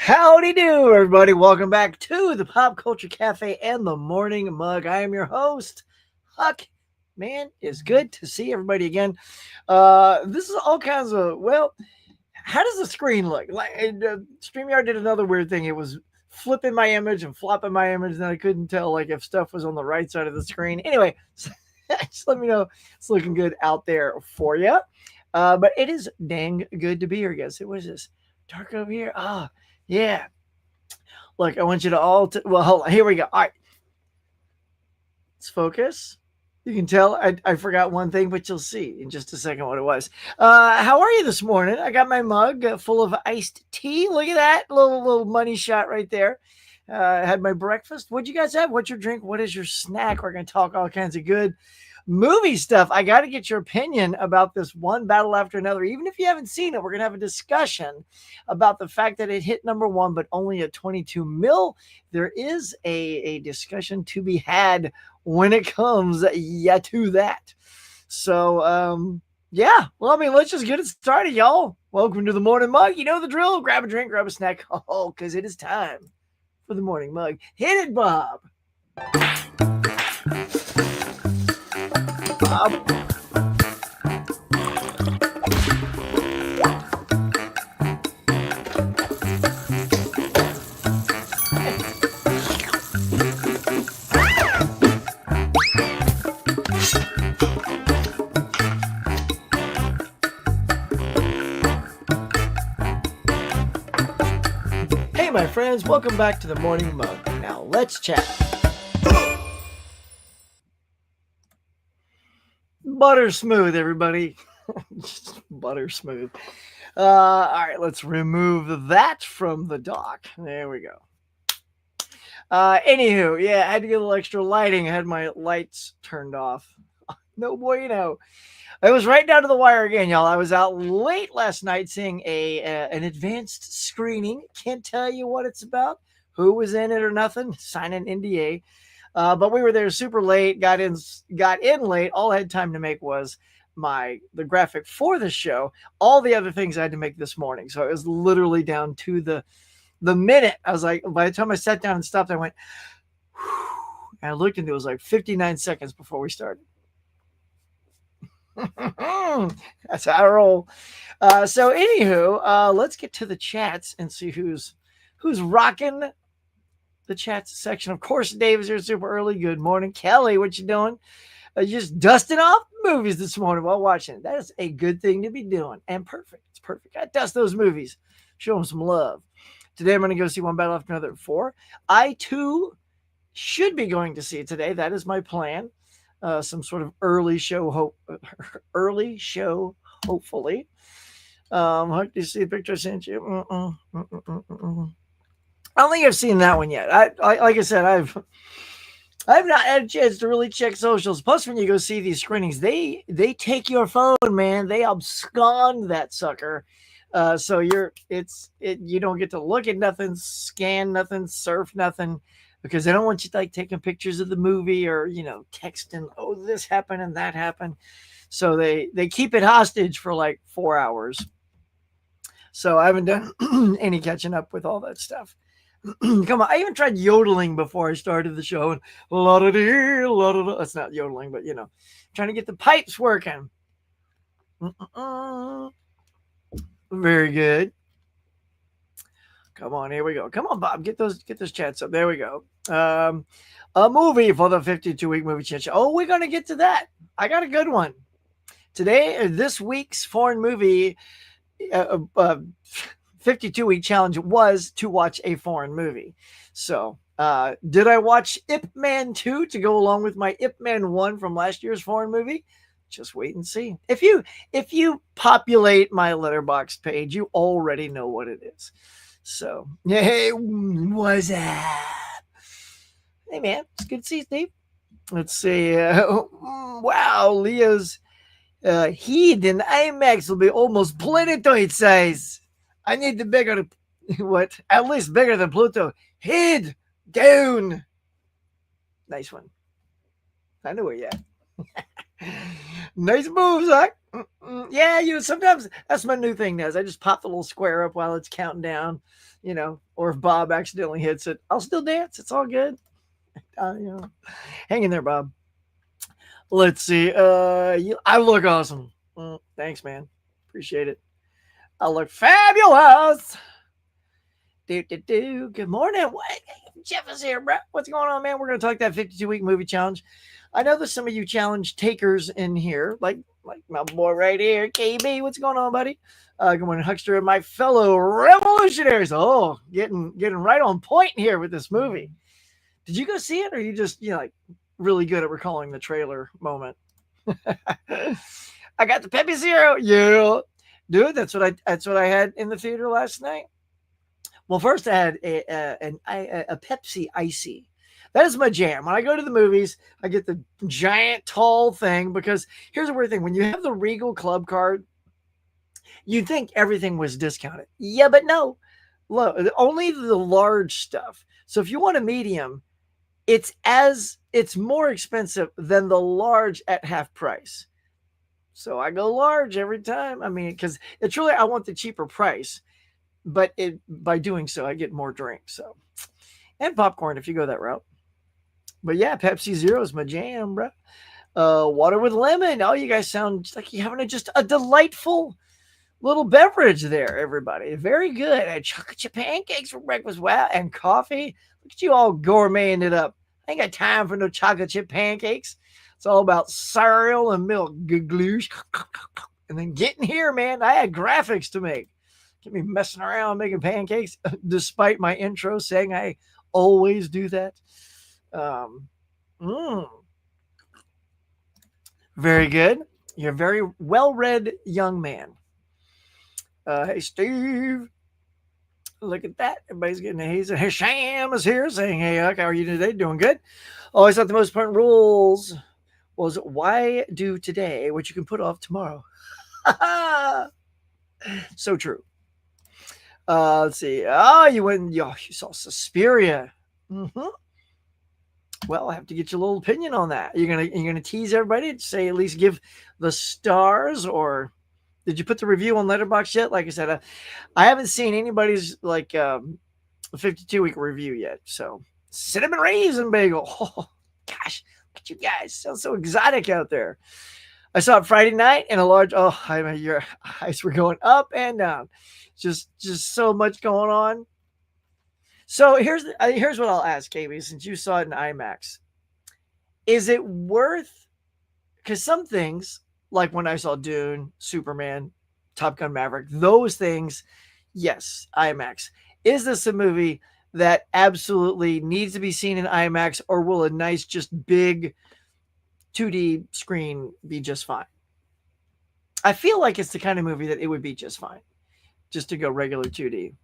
Howdy do, everybody. Welcome back to the Pop Culture Cafe and the Morning Mug. I am your host, Huck. Man, it's good to see everybody again. This is all kinds of, how does the screen look? StreamYard did another weird thing. It was flipping my image and flopping my image, and I couldn't tell if stuff was on the right side of the screen. Anyway, just let me know it's looking good out there for you. But it is dang good to be here, guys. It was just dark over here. Yeah. Look, I want you to all, well, hold on. Here we go. All right. Let's focus. You can tell I forgot one thing, but you'll see in just a second what it was. How are you this morning? I got my mug full of iced tea. Look at that little money shot right there. I had my breakfast. What'd you guys have? What's your drink? What is your snack? We're going to talk all kinds of good movie stuff. I got to get your opinion about this one battle after another. Even if you haven't seen it, we're going to have a discussion about the fact that it hit number one, but only at 22 mil. There is a discussion to be had when it comes to that. So, yeah, well, I mean, let's just get it started, y'all. Welcome to the Morning Mug. You know the drill. Grab a drink, grab a snack. Oh, because it is time for the Morning Mug. Hit it, Bob. Hey, my friends, welcome back to the Morning Mug. Now, let's chat. Butter smooth, everybody. Just butter smooth. All right, let's remove that from the dock. There we go. Anywho, yeah, I had to get a little extra lighting. I had my lights turned off. No bueno. I was right down to the wire again, y'all. I was out late last night seeing an advanced screening. Can't tell you what it's about, who was in it or nothing. Sign an NDA. But we were there super late, got in late. All I had time to make was the graphic for the show. All the other things I had to make this morning. So it was literally down to the minute. I was like, by the time I sat down and stopped, I went, whew, and I looked and it was like 59 seconds before we started. That's how I roll. So anywho, let's get to the chats and see who's rocking the chat section. Of course, Dave is here super early. Good morning, Kelly. What you doing? Just dusting off movies this morning while watching. That is a good thing to be doing, and perfect. It's perfect. I dust those movies, show them some love. Today, I'm going to go see one battle after another at 4. I too should be going to see it today. That is my plan. Some sort of early show, hopefully. Hope you see a picture I sent you. I don't think I've seen that one yet. I like I said, I've not had a chance to really check socials. Plus, when you go see these screenings, they take your phone, man. They abscond that sucker. So you don't get to look at nothing, scan nothing, surf nothing, because they don't want you like taking pictures of the movie or texting. Oh, this happened and that happened. So they keep it hostage for like 4 hours. So I haven't done any catching up with all that stuff. Come on, I even tried yodeling before I started the show, and that's not yodeling, but trying to get the pipes working. Very good. Come on, here we go. Come on, Bob, get those chats up. There we go. A movie for the 52-week movie chat show. Oh, we're gonna get to that. I got a good one today. This week's foreign movie 52-week challenge was to watch a foreign movie. So did I watch Ip Man 2 to go along with my Ip Man 1 from last year's foreign movie? Just wait and see. If you populate my Letterboxd page, you already know what it is. So, hey, what's up? Hey, man, it's good to see you, Steve. Let's see. Wow, Leo's heat in IMAX will be almost planetoid size. I need the bigger, what? At least bigger than Pluto. Head down. Nice one. I know where you're at. Nice move, Zach. Yeah, sometimes that's my new thing now is I just pop the little square up while it's counting down, or if Bob accidentally hits it, I'll still dance. It's all good. Hang in there, Bob. Let's see. I look awesome. Thanks, man. Appreciate it. I look fabulous. Good morning. What? Jeff is here, bro. What's going on, man? We're going to talk that 52-week movie challenge. I know there's some of you challenge takers in here, like my boy right here, KB. What's going on, buddy? Good morning, Huckster, and my fellow revolutionaries. Oh, getting right on point here with this movie. Did you go see it, or are you just like really good at recalling the trailer moment? I got the Pepe Zero. Yeah, dude, that's what I had in the theater last night. Well, first I had a Pepsi Icy. That is my jam. When I go to the movies, I get the giant, tall thing because here's the weird thing. When you have the Regal Club card, you'd think everything was discounted. Yeah, but no. Look, only the large stuff. So if you want a medium, it's more expensive than the large at half price. So I go large every time. I mean, because it's really, I want the cheaper price. But by doing so, I get more drinks. So, and popcorn if you go that route. But yeah, Pepsi Zero is my jam, bro. Water with lemon. Oh, you guys sound like you're having just a delightful little beverage there, everybody. Very good. I had chocolate chip pancakes for breakfast. Wow, and coffee. Look at you all gourmeting it up. I ain't got time for no chocolate chip pancakes. It's all about cereal and milk. Gloosh. And then getting here, man. I had graphics to make. Get me messing around making pancakes, despite my intro saying I always do that. Very good. You're a very well-read young man. Hey, Steve. Look at that. Everybody's getting a haze. Hey, Sham is here saying, hey, Huck, how are you today? Doing good. Always thought the most important rules was why do today what you can put off tomorrow. So true. Let's see. Oh, you saw Suspiria. Mm-hmm. Well, I have to get your little opinion on that. You're gonna tease everybody to say at least give the stars, or did you put the review on Letterboxd yet? Like I said, I haven't seen anybody's 52-week review yet. So cinnamon raisin bagel. Oh gosh, look at you guys. Sounds so exotic out there. I saw it Friday night in a large. Oh, your eyes were going up and down. Just so much going on. So here's what I'll ask, KB, since you saw it in IMAX. Is it worth? Because some things, like when I saw Dune, Superman, Top Gun Maverick, those things, yes, IMAX. Is this a movie that absolutely needs to be seen in IMAX, or will a nice, just big 2D screen be just fine? I feel like it's the kind of movie that it would be just fine, just to go regular 2D.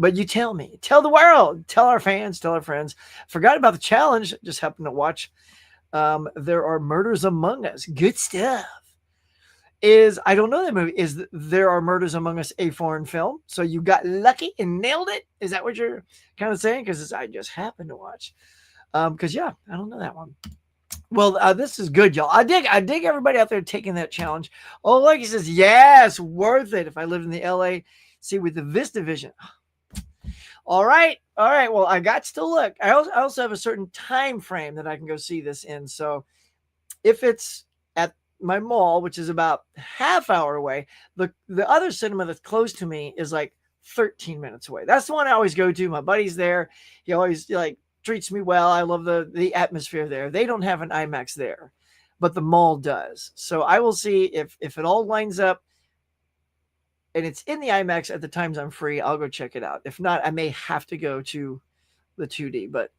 But you tell me, tell the world, tell our fans, tell our friends. Forgot about the challenge. Just happened to watch. There Are Murders Among Us. Good stuff. I don't know that movie. Is There Are Murders Among Us a foreign film? So you got lucky and nailed it? Is that what you're kind of saying? Because I just happened to watch. Because yeah, I don't know that one. Well, this is good, y'all. I dig everybody out there taking that challenge. Oh, like he says, yes, worth it. If I lived in the LA, see with the Vista Vision. All right. Well, I got to look. I also have a certain time frame that I can go see this in. So if it's at my mall, which is about half hour away, the other cinema that's close to me is like 13 minutes away. That's the one I always go to. My buddy's there. He always treats me well. I love the atmosphere there. They don't have an IMAX there, but the mall does. So I will see if it all lines up and it's in the IMAX at the times I'm free. I'll go check it out. If not, I may have to go to the 2D. But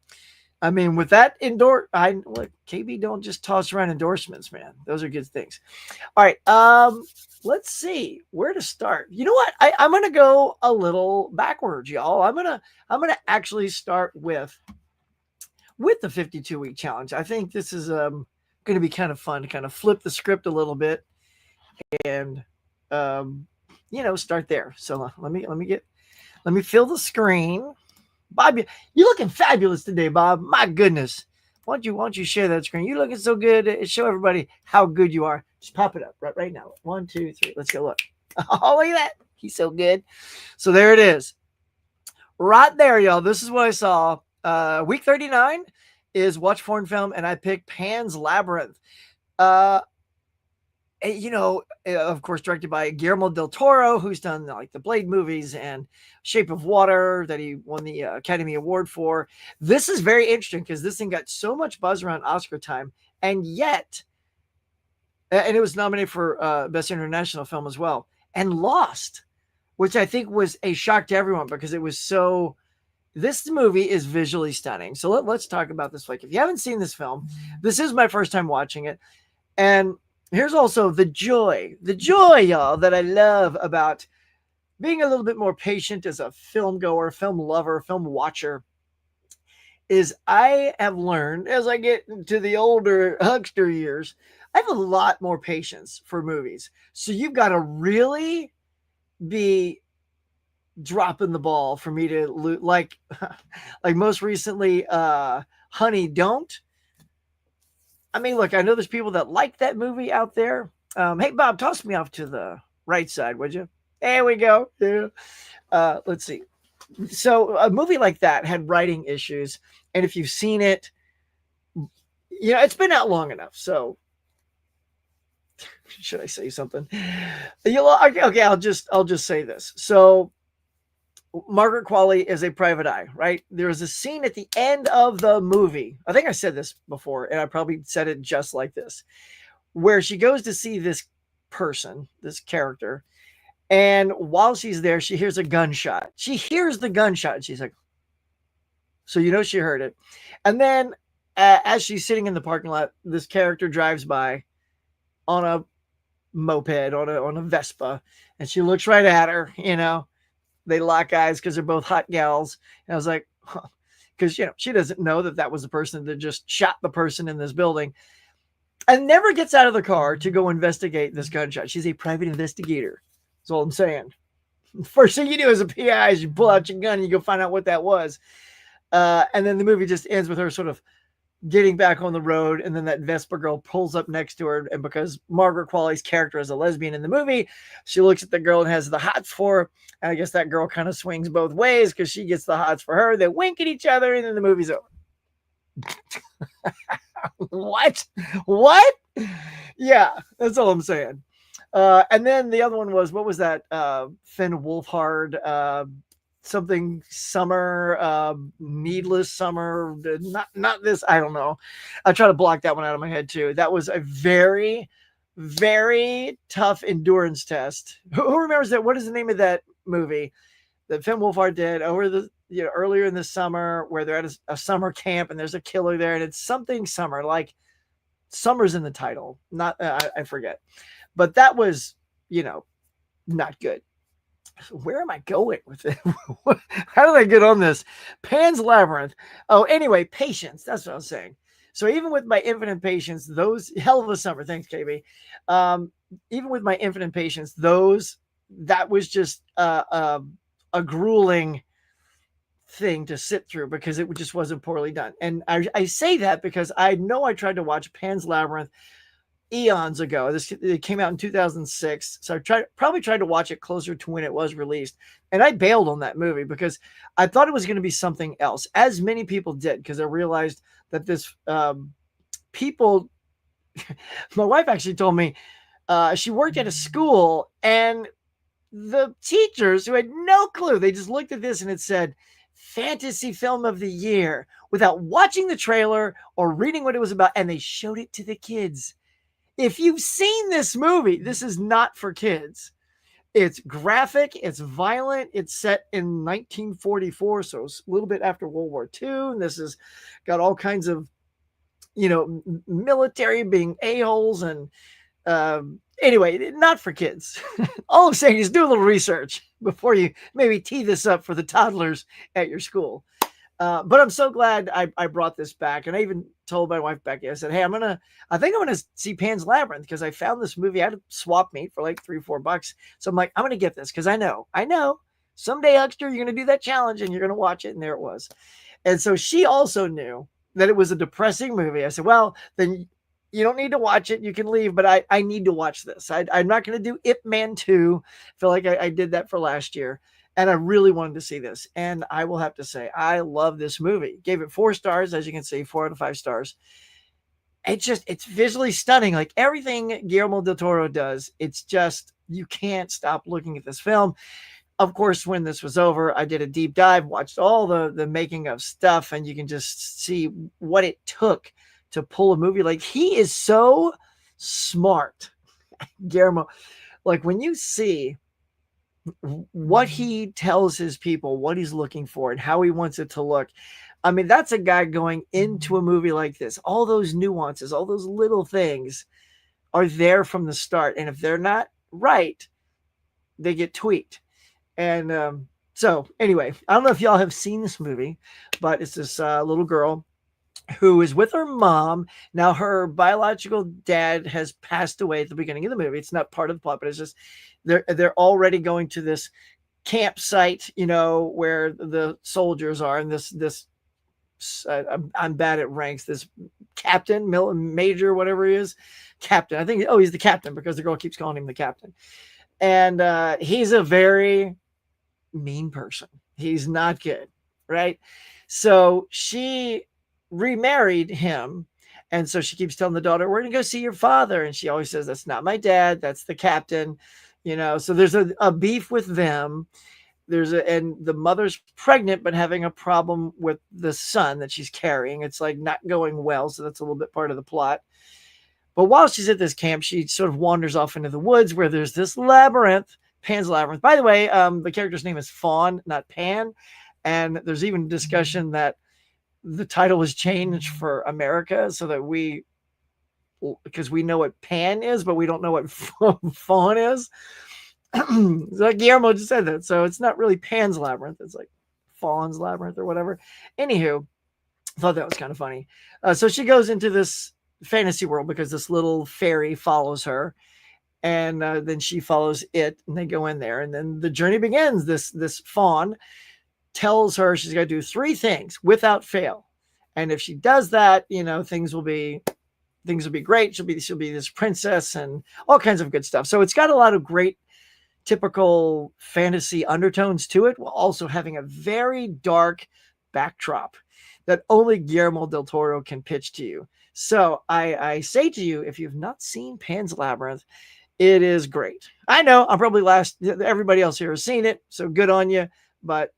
I mean, with that KB, don't just toss around endorsements, man. Those are good things. All right. Let's see where to start. You know what? I'm gonna go a little backwards, y'all. I'm gonna actually start with the 52-week challenge. I think this is going to be kind of fun to kind of flip the script a little bit and start there. So let me fill the screen. Bob, you're looking fabulous today, Bob. My goodness. Why don't you share that screen? You looking so good. Show everybody how good you are. Just pop it up right now. 1, 2, 3. Let's go look. Oh, look at that. He's so good. So there it is. Right there, y'all. This is what I saw. Week 39 is Watch Foreign Film, and I picked Pan's Labyrinth. Of course, directed by Guillermo del Toro, who's done like the Blade movies and Shape of Water that he won the Academy Award for. This is very interesting because this thing got so much buzz around Oscar time, and yet, and it was nominated for Best International Film as well, and lost, which I think was a shock to everyone because it was so. This movie is visually stunning. So let's talk about this. Like, if you haven't seen this film, this is my first time watching it, and here's also the joy, y'all, that I love about being a little bit more patient as a film goer, film lover, film watcher, is I have learned as I get into the older huckster years, I have a lot more patience for movies. So you've got to really be dropping the ball for me to like most recently, Honey, Don't. I mean, look, I know there's people that like that movie out there. Hey, Bob, toss me off to the right side, would you? There we go. Yeah. Let's see. So a movie like that had writing issues. And if you've seen it, it's been out long enough. So should I say something? Okay, I'll just say this. So Margaret Qualley is a private eye, right? There's a scene at the end of the movie. I think I said this before, and I probably said it just like this, where she goes to see this person, this character, and while she's there, she hears a gunshot. She hears the gunshot, and she's like, so she heard it. And then as she's sitting in the parking lot, this character drives by on a moped, on a Vespa, and she looks right at her, They lock eyes because they're both hot gals. And I was like, because, she doesn't know that was the person that just shot the person in this building, and never gets out of the car to go investigate this gunshot. She's a private investigator. That's all I'm saying. First thing you do as a PI is you pull out your gun and you go find out what that was. And then the movie just ends with her sort of getting back on the road, and then that Vespa girl pulls up next to her, and because Margaret Qualley's character is a lesbian in the movie, she looks at the girl and has the hots for her, and I guess that girl kind of swings both ways because she gets the hots for her. They wink at each other, and then the movie's over. What? Yeah, that's all I'm saying. And then the other one was, what was that? Finn Wolfhard, something summer, needless summer, not this. I don't know. I try to block that one out of my head too. That was a very, very tough endurance test. Who remembers that? What is the name of that movie that Finn Wolfhard did over the earlier in the summer, where they're at a summer camp and there's a killer there, and it's something summer, like summer's in the title. Not I forget, but that was not good. Where am I going with it? How did I get on this? Pan's Labyrinth. Oh, anyway, patience. That's what I was saying. So even with my infinite patience, those hell of a summer. Thanks, KB. Even with my infinite patience, that was just a grueling thing to sit through because it just wasn't poorly done. And I say that because I know I tried to watch Pan's Labyrinth eons ago. It came out in 2006, so I probably tried to watch it closer to when it was released, and I bailed on that movie because I thought it was going to be something else, as many people did, because I realized that this people. My wife actually told me she worked at a school, and the teachers, who had no clue, they just looked at this and it said fantasy film of the year without watching the trailer or reading what it was about, and they showed it to the kids. If you've seen this movie, this is not for kids. It's graphic, it's violent, it's set in 1944, so it's a little bit after World War II, and this has got all kinds of, military being a-holes, and anyway, not for kids. All I'm saying is do a little research before you maybe tee this up for the toddlers at your school. But I'm so glad I brought this back. And I even told my wife, Becky, I said, hey, I think I'm going to see Pan's Labyrinth because I found this movie. I had a swap meet for like $3-4. So I'm like, I'm going to get this because I know someday, Huckster, you're going to do that challenge and you're going to watch it. And there it was. And so she also knew that it was a depressing movie. I said, well, then you don't need to watch it. You can leave, but I need to watch this. I'm not going to do Ip Man 2. I feel like I did that for last year. And I really wanted to see this. And I will have to say, I love this movie. Gave it 4 stars, as you can see, 4 out of 5 stars. It's visually stunning. Like everything Guillermo del Toro does, it's just, you can't stop looking at this film. Of course, when this was over, I did a deep dive, watched all the making of stuff, and you can just see what it took to pull a movie. Like, he is so smart, Guillermo. Like, when you see what he tells his people, what he's looking for, and how he wants it to look, I mean, that's a guy going into a movie like this. All those nuances, all those little things are there from the start. And if they're not right, they get tweaked. And so anyway, I don't know if y'all have seen this movie, but it's this little girl who is with her mom. Now, her biological dad has passed away at the beginning of the movie. It's not part of the plot, but it's just they're already going to this campsite, you know, where the soldiers are, and this I'm bad at ranks. This captain, major, whatever he is, captain. I think, he's the captain because the girl keeps calling him the captain. And he's a very mean person. He's not good, right? So she remarried him. And so she keeps telling the daughter, we're going to go see your father. And she always says, that's not my dad. That's the captain. You know, so there's a beef with them. And the mother's pregnant, but having a problem with the son that she's carrying. It's like not going well. So that's a little bit part of the plot. But while she's at this camp, she sort of wanders off into the woods where there's this labyrinth, Pan's Labyrinth. By the way, the character's name is Fawn, not Pan. And there's even discussion that the title was changed for America so that because we know what Pan is, but we don't know what Fawn is. Like Guillermo just said that. So it's not really Pan's Labyrinth. It's like Fawn's Labyrinth or whatever. Anywho, I thought that was kind of funny. So she goes into this fantasy world because this little fairy follows her. And then she follows it, and they go in there. And then the journey begins. This Fawn tells her she's got to do 3 things without fail. And if she does that, you know, things will be great. She'll be this princess and all kinds of good stuff. So it's got a lot of great typical fantasy undertones to it, while also having a very dark backdrop that only Guillermo del Toro can pitch to you. So I say to you, if you've not seen Pan's Labyrinth, it is great. I know I'm probably last. Everybody else here has seen it, so good on you. But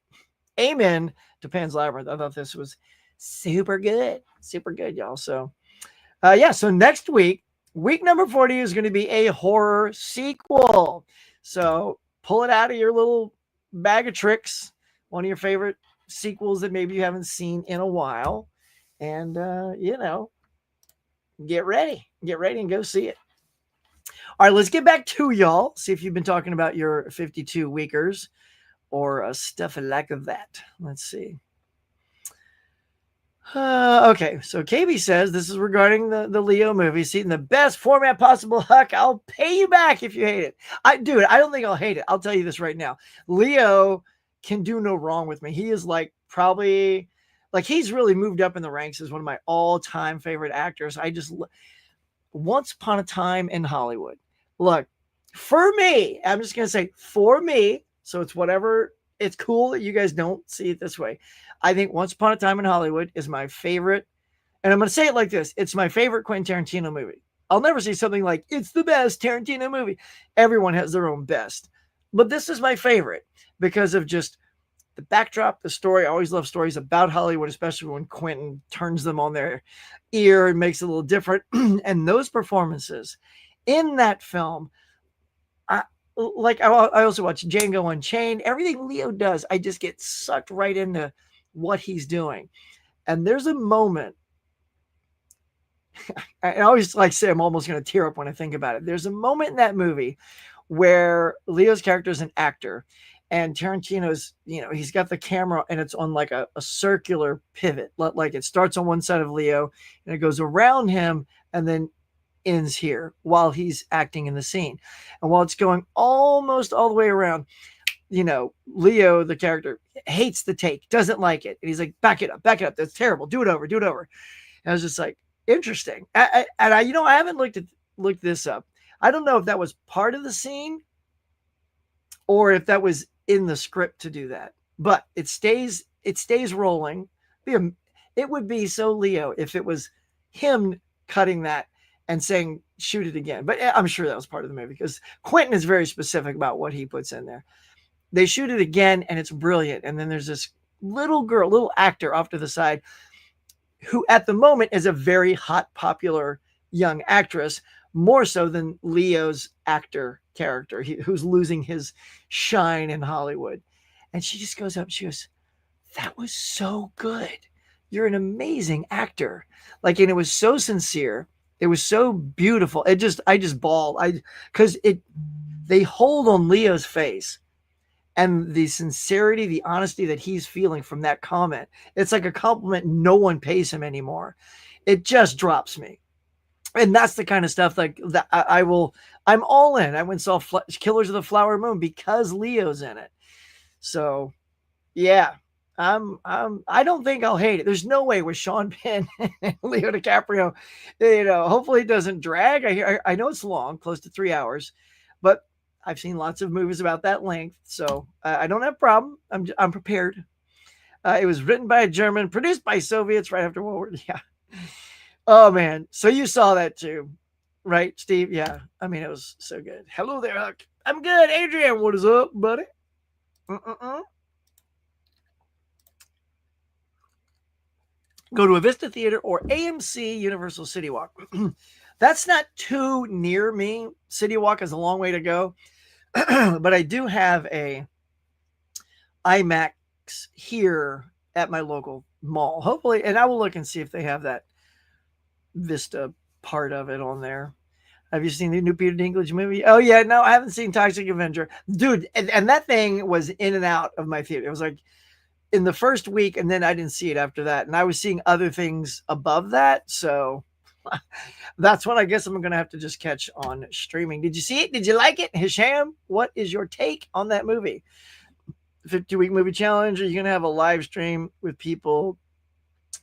amen to Pan's Labyrinth. I thought this was super good, y'all. So so next week number 40 is going to be a horror sequel. So pull it out of your little bag of tricks, one of your favorite sequels that maybe you haven't seen in a while, and get ready and go see it. All right, let's get back to y'all. See if you've been talking about your 52 weekers or stuff like that. Let's see. Okay, so KB says this is regarding the Leo movie. See, in the best format possible, Huck, I'll pay you back if you hate it. I don't think I'll hate it. I'll tell you this right now. Leo can do no wrong with me. He is probably he's really moved up in the ranks as one of my all-time favorite actors. Once Upon a Time in Hollywood. Look, for me, I'm just going to say for me, so it's whatever. It's cool that you guys don't see it this way. I think Once Upon a Time in Hollywood is my favorite. And I'm going to say it like this. It's my favorite Quentin Tarantino movie. I'll never say something like, it's the best Tarantino movie. Everyone has their own best. But this is my favorite because of just the backdrop, the story. I always love stories about Hollywood, especially when Quentin turns them on their ear and makes it a little different. And those performances in that film, I also watch Django Unchained. Everything Leo does, I just get sucked right into what he's doing. And there's a moment, I always say I'm almost going to tear up when I think about it. There's a moment in that movie where Leo's character is an actor, and Tarantino's, he's got the camera and it's on a circular pivot. Like it starts on one side of Leo and it goes around him and then ends here while he's acting in the scene. And while it's going almost all the way around, Leo, the character, hates the take, doesn't like it. And he's like, back it up. That's terrible. Do it over. And I was just like, interesting. I haven't looked this up. I don't know if that was part of the scene or if that was in the script to do that, but it stays rolling. It would be so Leo if it was him cutting that and saying, shoot it again. But I'm sure that was part of the movie because Quentin is very specific about what he puts in there. They shoot it again and it's brilliant. And then there's this little actor off to the side who at the moment is a very hot, popular young actress, more so than Leo's actor character, who's losing his shine in Hollywood. And she just goes up, she goes, that was so good. You're an amazing actor. And it was so sincere. It was so beautiful. I just bawled. Because they hold on Leo's face and the sincerity, the honesty that he's feeling from that comment. It's like a compliment no one pays him anymore. It just drops me. And that's the kind of stuff that I'm all in. I went and saw Killers of the Flower Moon because Leo's in it. So yeah, I don't think I'll hate it. There's no way with Sean Penn and Leo DiCaprio, hopefully it doesn't drag. I know it's long, close to 3 hours, but I've seen lots of movies about that length. So I don't have a problem. I'm prepared. It was written by a German, produced by Soviets right after World War. Yeah. Oh man. So you saw that too, right, Steve? Yeah. I mean, it was so good. Hello there, Huck. I'm good. Adrian, what is up, buddy? Go to a Vista Theater or AMC Universal City Walk. That's not too near me. City Walk is a long way to go. But I do have a IMAX here at my local mall. Hopefully, and I will look and see if they have that Vista part of it on there. Have you seen the new Peter Dinklage movie? Oh, yeah. No, I haven't seen Toxic Avenger. Dude, and that thing was in and out of my theater. It was like in the first week, and then I didn't see it after that. And I was seeing other things above that. So that's what I guess I'm going to have to just catch on streaming. Did you see it? Did you like it? Hisham, what is your take on that movie? 50-week movie challenge? Are you going to have a live stream with people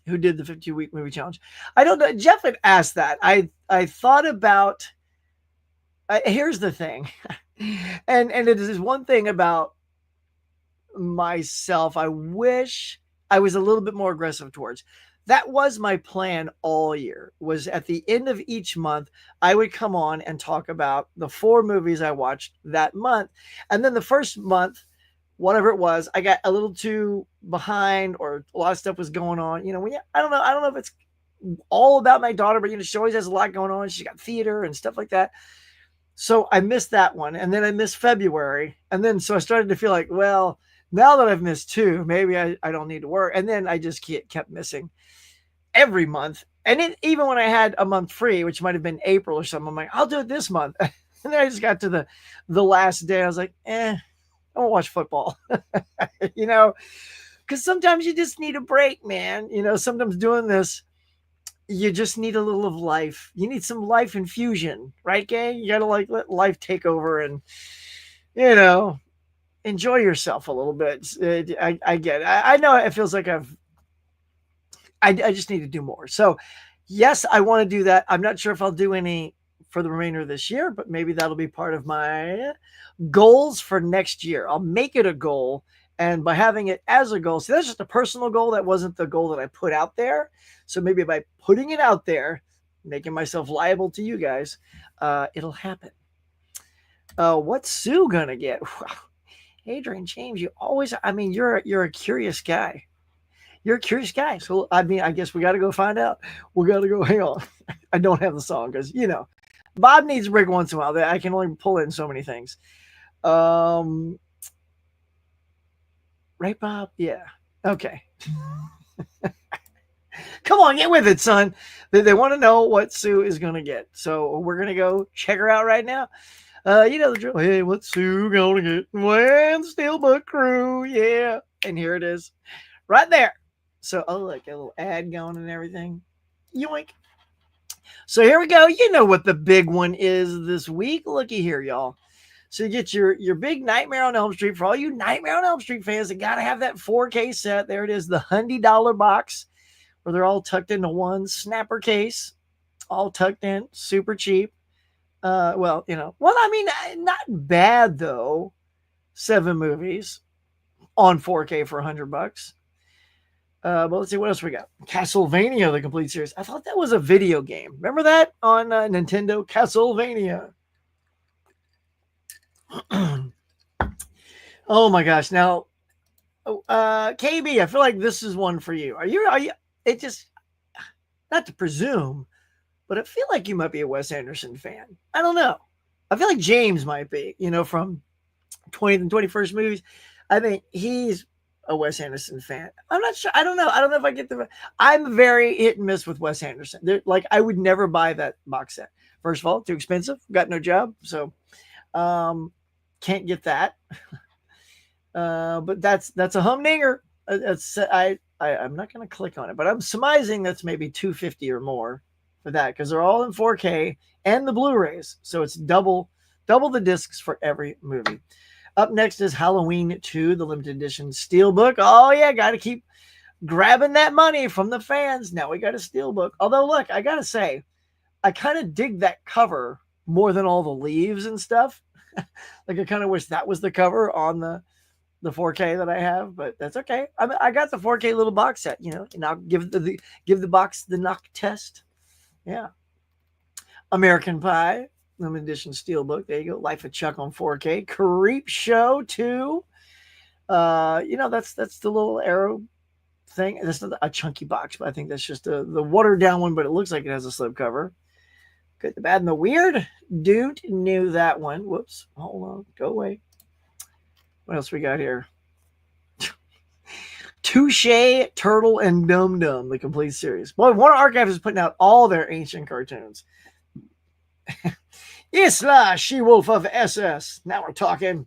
who did the 50-week movie challenge? I don't know. Jeff had asked that. I thought about, here's the thing. and it is one thing about myself I wish I was a little bit more aggressive towards. That was my plan all year, was at the end of each month, I would come on and talk about the 4 movies I watched that month. And then the first month, whatever it was, I got a little too behind or a lot of stuff was going on. I don't know if it's all about my daughter, but she always has a lot going on. She's got theater and stuff like that. So I missed that one. And then I missed February. And then, so I started to feel like, well, now that I've missed 2, maybe I don't need to work. And then I just kept missing every month. And then even when I had a month free, which might've been April or something, I'm like, I'll do it this month. And then I just got to the last day. I was like, I won't watch football, because sometimes you just need a break, man. Sometimes doing this, you just need a little of life. You need some life infusion, right, gang? You got to let life take over and, enjoy yourself a little bit. I get it. I know it feels like I just need to do more. So yes, I want to do that. I'm not sure if I'll do any for the remainder of this year, but maybe that'll be part of my goals for next year. I'll make it a goal. And by having it as a goal, so that's just a personal goal. That wasn't the goal that I put out there. So maybe by putting it out there, making myself liable to you guys, it'll happen. What's Sue gonna get? Adrian James, you're a curious guy. You're a curious guy. So, I guess we got to go find out. We got to go, hang on. I don't have the song because, Bob needs a break once in a while. I can only pull in so many things. Right, Bob? Yeah. Okay. Come on, get with it, son. They want to know what Sue is going to get. So we're going to go check her out right now. The drill. Hey, what's Sue going to get? When Steelbook Crew. Yeah. And here it is. Right there. So, look, a little ad going and everything. Yoink. So here we go. You know what the big one is this week. Looky here, y'all. So you get your big Nightmare on Elm Street. For all you Nightmare on Elm Street fans, they got to have that 4K set. There it is, the $100 box where they're all tucked into one snapper case, all tucked in, super cheap. Well, I mean, not bad though. 7 movies on 4K for $100. But let's see what else we got. Castlevania, the complete series. I thought that was a video game. Remember that on Nintendo? Castlevania. Oh my gosh. Now, KB, I feel like this is one for you. Are you, it just, not to presume, but I feel like you might be a Wes Anderson fan. I don't know. I feel like James might be, from 20th and 21st movies. I think he's a Wes Anderson fan. I'm not sure. I don't know. I don't know if I get I'm very hit and miss with Wes Anderson. Like, I would never buy that box set. First of all, too expensive. Got no job. So, can't get that. But that's a humdinger. I'm not going to click on it, but I'm surmising that's maybe $250 or more for that, because they're all in 4K and the Blu-rays. So it's double the discs for every movie. Up next is Halloween 2, the limited edition steelbook. Oh yeah, got to keep grabbing that money from the fans. Now we got a steelbook. Although look, I got to say, I kind of dig that cover more than all the leaves and stuff. Like, I kind of wish that was the cover on the 4K that I have, but that's okay. I got the 4K little box set, and I'll give the box the knock test. Yeah. American Pie, limited edition steelbook. There you go. Life of Chuck on 4K. Creep Show 2. That's the little arrow thing. That's not a chunky box, but I think that's just the watered down one, but it looks like it has a slipcover. Good, the Bad, and the Weird. Dude knew that one. Whoops. Hold on. Go away. What else we got here? Touche, Turtle, and Dum Dum, the complete series. Boy, Warner Archives is putting out all their ancient cartoons. Isla, She-Wolf of SS. Now we're talking.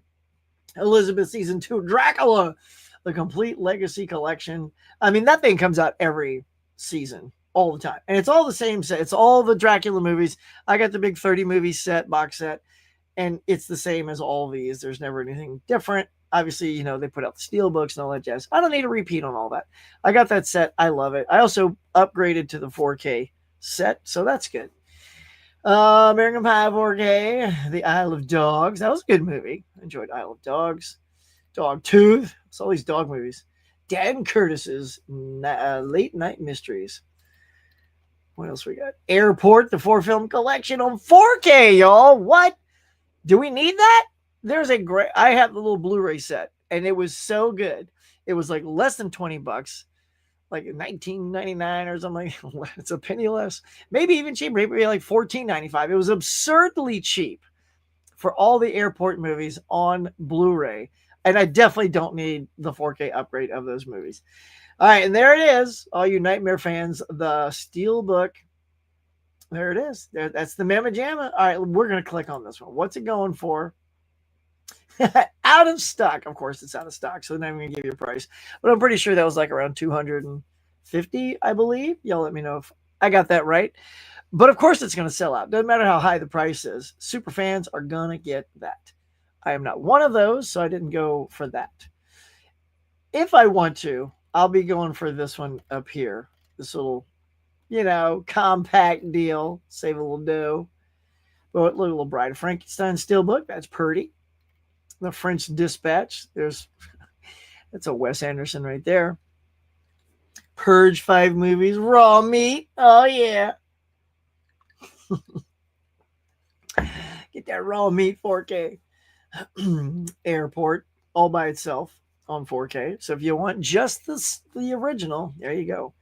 Elizabeth Season 2, Dracula, the complete legacy collection. I mean, that thing comes out every season, all the time. And it's all the same set. It's all the Dracula movies. I got the big 30 movie set, box set, and it's the same as all these. There's never anything different. Obviously, they put out the steel books and all that jazz. I don't need a repeat on all that. I got that set. I love it. I also upgraded to the 4K set, so that's good. American Pie 4K, The Isle of Dogs. That was a good movie. I enjoyed Isle of Dogs. Dogtooth. It's all these dog movies. Dan Curtis's Late Night Mysteries. What else we got? Airport, the 4-film collection on 4K, y'all. What? Do we need that? I have the little Blu-ray set, and it was so good. It was like less than $20, like $19.99 or something. It's a penny less, maybe even cheaper, maybe like $14.95. It was absurdly cheap for all the airport movies on Blu-ray, and I definitely don't need the 4K upgrade of those movies. All right, and there it is, all you Nightmare fans, the Steelbook. There it is. That's the Mamma Jamma. All right, we're going to click on this one. What's it going for? Out of stock. Of course, it's out of stock, so then I'm going to give you a price. But I'm pretty sure that was like around $250, I believe. Y'all let me know if I got that right. But of course, it's going to sell out. Doesn't matter how high the price is. Super fans are going to get that. I am not one of those, so I didn't go for that. If I want to, I'll be going for this one up here. This little, compact deal. Save a little dough. But little Bride of Frankenstein steelbook. That's pretty. The French Dispatch. That's a Wes Anderson right there. Purge 5 movies. Raw meat. Oh, yeah. Get that raw meat 4K. Airport all by itself on 4K. So if you want just the original, there you go.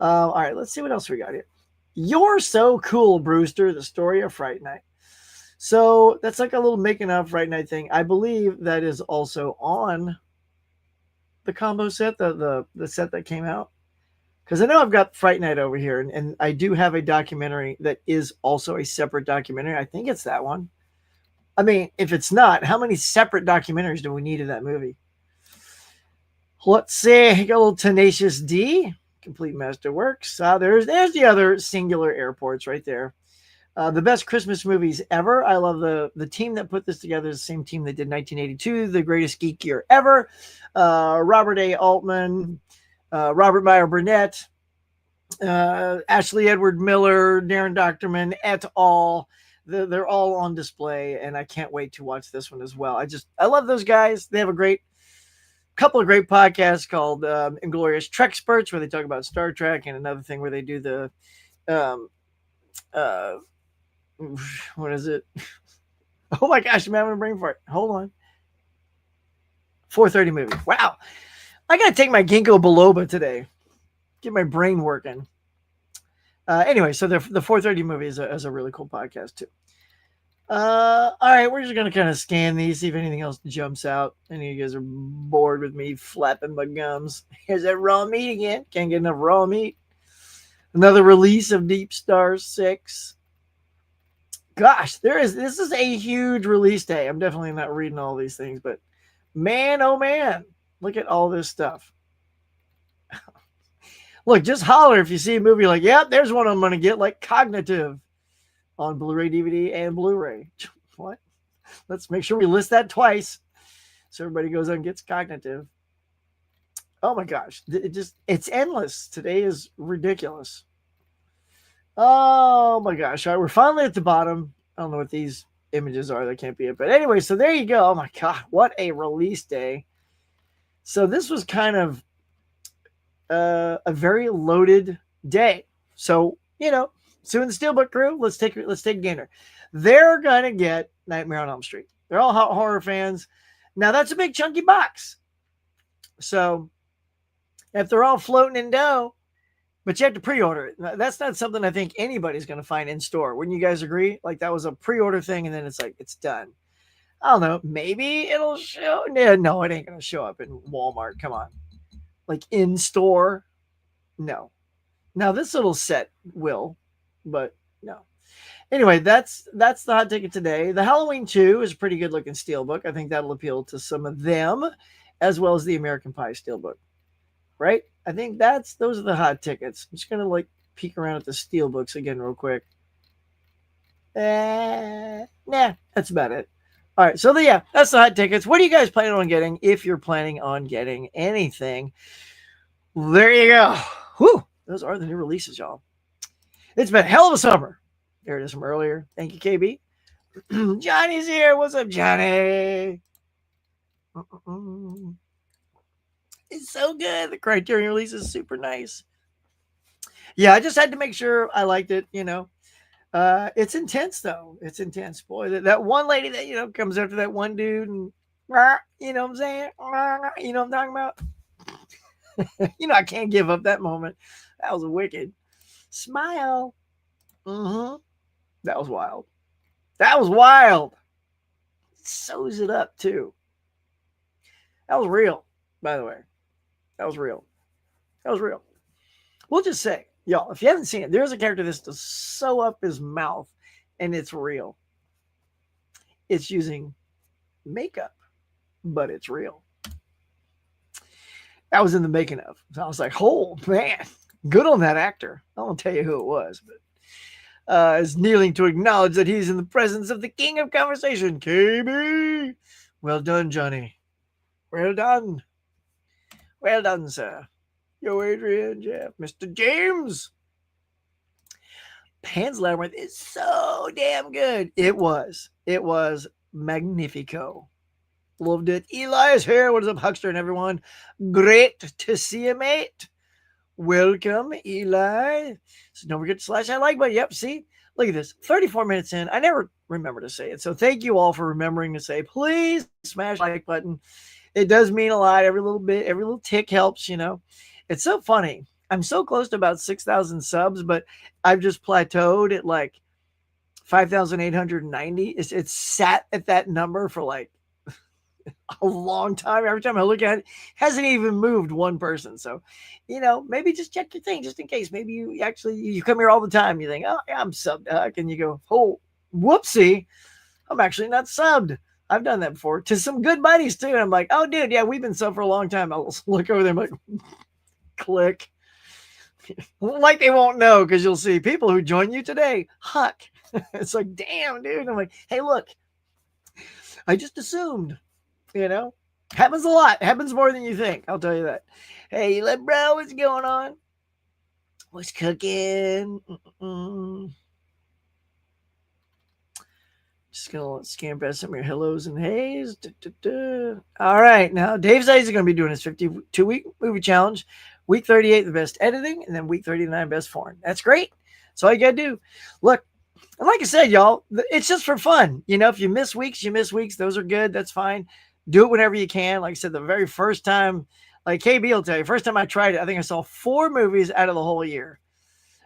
All right, let's see what else we got here. You're So Cool, Brewster, the story of Fright Night. So that's like a little making up Fright Night thing. I believe that is also on the combo set, the set that came out. Because I know I've got Fright Night over here, and I do have a documentary that is also a separate documentary. I think it's that one. I mean, if it's not, how many separate documentaries do we need of that movie? Let's see. Got a little Tenacious D, Complete Masterworks. There's the other singular airports right there. The best Christmas movies ever. I love the team that put this together is the same team that did 1982, The Greatest Geek Year Ever. Robert A. Altman, Robert Meyer Burnett, Ashley Edward Miller, Darren Doctorman, et al. They're all on display, and I can't wait to watch this one as well. I love those guys. They have a couple of great podcasts called Inglorious Trek Spurts, where they talk about Star Trek, and another thing where they do the what is it? Oh my gosh, I'm having a brain fart. Hold on. 4:30 movie. Wow. I got to take my ginkgo biloba today. Get my brain working. Anyway, so the 4:30 movie is a really cool podcast too. All right, we're just going to kind of scan these, see if anything else jumps out. Any of you guys are bored with me flapping my gums. Here's that raw meat again. Can't get enough raw meat. Another release of Deep Star 6. Gosh, this is a huge release day. I'm definitely not reading all these things, but man, oh man, look at all this stuff. Look, just holler if you see a movie like, yep, there's one I'm going to get, like Cognitive on Blu-ray, DVD, and Blu-ray. What? Let's make sure we list that twice so everybody goes out and gets Cognitive. Oh my gosh, it's endless. Today is ridiculous. Oh my gosh. All right, we're finally at the bottom. I don't know what these images are. That can't be it. But anyway, so there you go. Oh my God, what a release day. So this was kind of a very loaded day. So, Sue and the Steelbook crew, let's take a gander. They're going to get Nightmare on Elm Street. They're all horror fans. Now, that's a big chunky box. So if they're all floating in dough, but you have to pre-order it. That's not something I think anybody's going to find in store. Wouldn't you guys agree? Like that was a pre-order thing, and then it's like, it's done. I don't know. Maybe it'll show. No, it ain't going to show up in Walmart. Come on. Like in store? No. Now this little set will, but no. Anyway, that's the hot ticket today. The Halloween 2 is a pretty good looking steelbook. I think that'll appeal to some of them, as well as the American Pie steelbook. Right? I think those are the hot tickets. I'm just gonna peek around at the steelbooks again real quick. Nah, that's about it. All right, so that's the hot tickets. What are you guys planning on getting if you're planning on getting anything? There you go. Whew, those are the new releases, y'all. It's been a hell of a summer. There it is from earlier. Thank you, KB. Johnny's here. What's up, Johnny? It's so good. The Criterion release is super nice. Yeah, I just had to make sure I liked it, It's intense, though. It's intense. Boy, that one lady that, comes after that one dude and, you know what I'm saying? You know what I'm talking about? I can't give up that moment. That was wicked. Smile. That was wild. That was wild. Sews it up, too. That was real, by the way. That was real. We'll just say, y'all, if you haven't seen it, there's a character that's to sew up his mouth, and it's real. It's using makeup, but it's real. That was in the making of. So I was like, oh, man, good on that actor. I won't tell you who it was, but is kneeling to acknowledge that he's in the presence of the king of conversation, KB. Well done, Johnny. Well done. Well done, sir. Yo, Adrian, Jeff, Mr. James. Pan's Labyrinth is so damn good. It was magnifico. Loved it. Eli is here. What is up, Huckster and everyone? Great to see you, mate. Welcome, Eli. So don't forget to slash that like button. Yep, see? Look at this. 34 minutes in. I never remember to say it. So thank you all for remembering to say, please smash the like button. It does mean a lot. Every little bit, every little tick helps, It's so funny. I'm so close to about 6,000 subs, but I've just plateaued at 5,890. It's sat at that number for a long time. Every time I look at it, hasn't even moved one person. So, maybe just check your thing just in case. Maybe you come here all the time. You think, oh, yeah, I'm subbed, Huck. And you go, oh, whoopsie. I'm actually not subbed. I've done that before to some good buddies too. And I'm like, oh, dude, yeah, we've been subbed for a long time. I'll look over there. I'm like, click. Like they won't know because you'll see people who join you today. Huck. It's like, damn, dude. I'm like, hey, look, I just assumed, you know, happens a lot. Happens more than you think. I'll tell you that. Hey, let bro, what's going on? What's cooking? Just gonna scan past some of your hellos and hays. All right, now Dave says he's gonna be doing his 52-week movie challenge. Week 38, the best editing, and then week 39, best foreign. That's great. That's all you gotta do. Look, and like I said, y'all, it's just for fun. You know, if you miss weeks, you miss weeks. Those are good. That's fine. Do it whenever you can. Like I said, the very first time, like KB will tell you, first time I tried it, I think I saw 4 movies out of the whole year.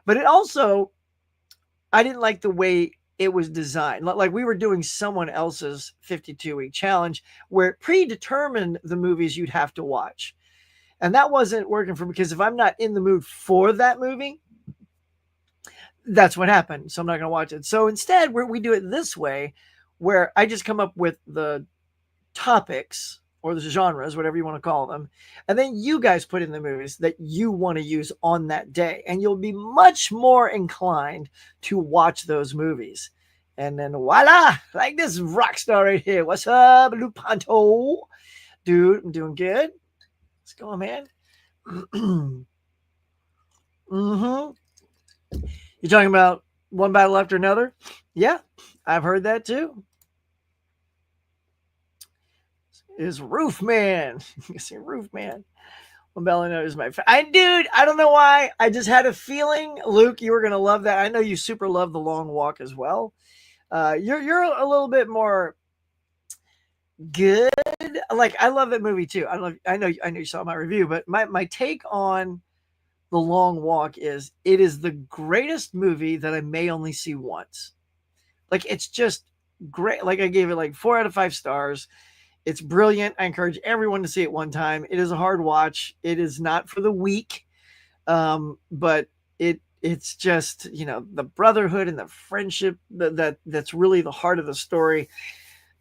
But it also, I didn't like the way it was designed. Like we were doing someone else's 52-week challenge where it predetermined the movies you'd have to watch. And that wasn't working for me because if I'm not in the mood for that movie, that's what happened. So I'm not going to watch it. So instead, we do it this way where I just come up with the topics or the genres, whatever you want to call them. And then you guys put in the movies that you want to use on that day. And you'll be much more inclined to watch those movies. And then voila, like this rock star right here. What's up, Lupanto? Dude, I'm doing good. What's going on, man? You're talking about one battle after another? Yeah, I've heard that too. Is Roofman. You see Roofman. One battle another is my dude, I don't know why. I just had a feeling, Luke, you were gonna love that. I know you super love The Long Walk as well. You're a little bit more good. Like I love that movie too. I know you saw my review, but my take on The Long Walk is it is the greatest movie that I may only see once. Like it's just great. Like I gave it like 4 out of 5 stars. It's brilliant. I encourage everyone to see it one time. It is a hard watch. It is not for the weak. But it's just, you know, the brotherhood and the friendship that's really the heart of the story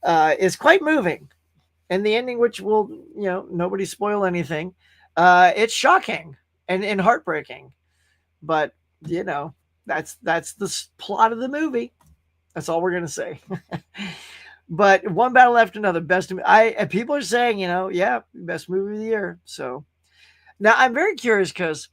is quite moving. And the ending, which will, you know, nobody spoil anything. It's shocking and heartbreaking. But, you know, that's the plot of the movie. That's all we're going to say. But one battle after another, best. People are saying, you know, yeah, best movie of the year. So now I'm very curious because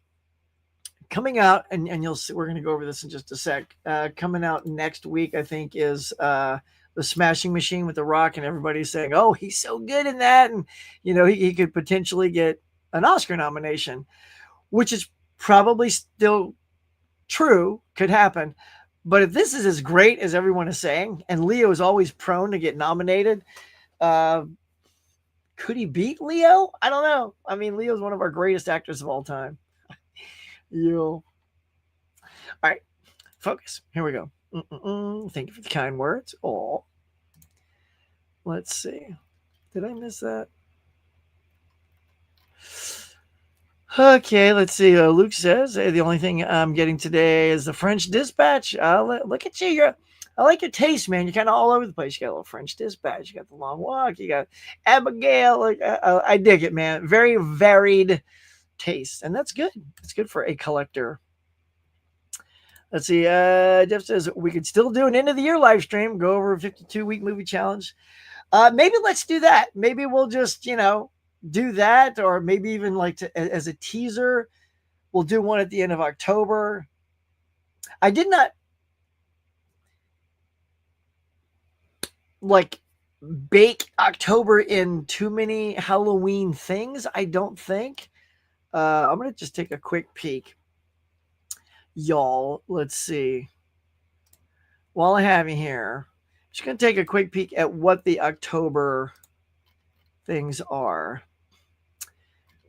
coming out, and you'll see, we're going to go over this in just a sec. Coming out next week, I think, is The Smashing Machine with The Rock, and everybody's saying, oh, he's so good in that, and you know, he could potentially get an Oscar nomination, which is probably still true, could happen. But if this is as great as everyone is saying, and Leo is always prone to get nominated, could he beat Leo? I don't know. I mean, Leo's one of our greatest actors of all time. All right, focus. Here we go. Thank you for the kind words. Oh, let's see. Did I miss that? Okay, let's see. Luke says the only thing I'm getting today is the French Dispatch. Look at you. I like your taste, man. You're kind of all over the place. You got a little French Dispatch. You got The Long Walk. You got Abigail. Like I dig it, man. Very varied taste, and that's good. It's good for a collector. Let's see. Jeff says we could still do an end of the year live stream. Go over a 52-week movie challenge. Maybe let's do that. Maybe we'll just, you know, do that, or maybe even like as a teaser, we'll do one at the end of October. I did not like bake October in too many Halloween things. I don't think. I'm gonna just take a quick peek, y'all. Let's see. While I have you here, I'm just gonna take a quick peek at what the October things are.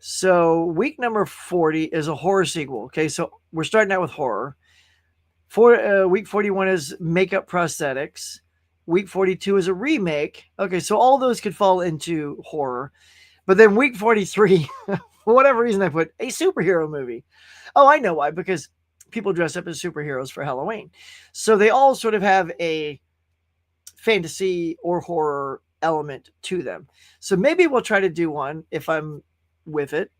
So week number 40 is a horror sequel. Okay, so we're starting out with horror. Week 41 is makeup prosthetics. Week 42 is a remake. Okay, so all those could fall into horror. But then week 43, for whatever reason, I put a superhero movie. Oh, I know why. Because people dress up as superheroes for Halloween. So they all sort of have a fantasy or horror element to them. So maybe we'll try to do one if I'm with it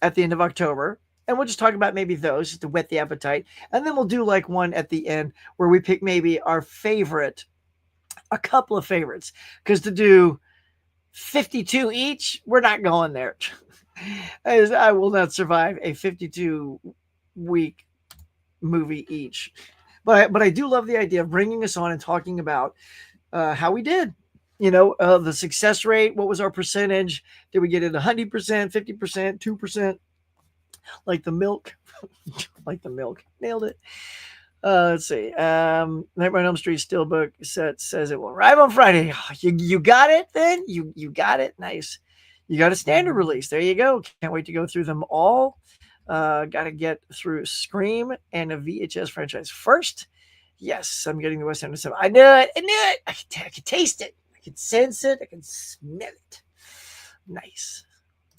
at the end of October. And we'll just talk about maybe those just to whet the appetite. And then we'll do like one at the end where we pick maybe our favorite, a couple of favorites. Because to do 52 each, we're not going there. I will not survive a 52 week movie each. But I do love the idea of bringing us on and talking about how we did. The success rate. What was our percentage? Did we get it 100%, 50%, 2%? Like the milk, like the milk. Nailed it. Let's see. Nightmare on Elm Street Steelbook set says it will arrive on Friday. You got it then? You got it? Nice. You got a standard release. There you go. Can't wait to go through them all. Got to get through Scream and a VHS franchise first. Yes, I'm getting the West End of 7. I knew it. I could taste it. I could sense it. I can smell it. Nice.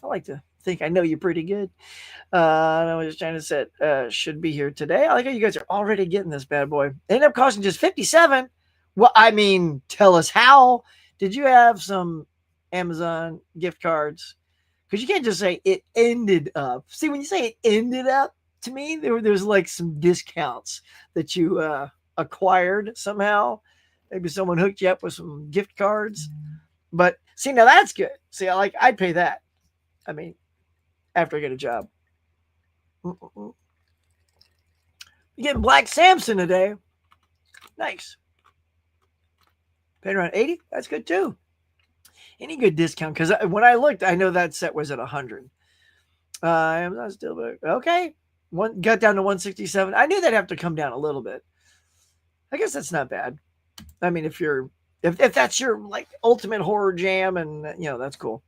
I like to think I know you pretty good. I was just trying to set should be here today. I like how you guys are already getting this bad boy. They ended up costing just $57. Well, I mean, tell us how. Did you have some Amazon gift cards? Because you can't just say it ended up. See, when you say it ended up, to me, there's like some discounts that you acquired somehow. Maybe someone hooked you up with some gift cards. But see, now that's good. See, I'd pay that. I mean, after I get a job. You're getting Black Samson today. Nice. Paying around 80. That's good too. Any good discount? Because when I looked, I know that set was at 100. Amazon still okay. One got down to 167. I knew they'd have to come down a little bit. I guess that's not bad. I mean, if that's your like ultimate horror jam, and that's cool.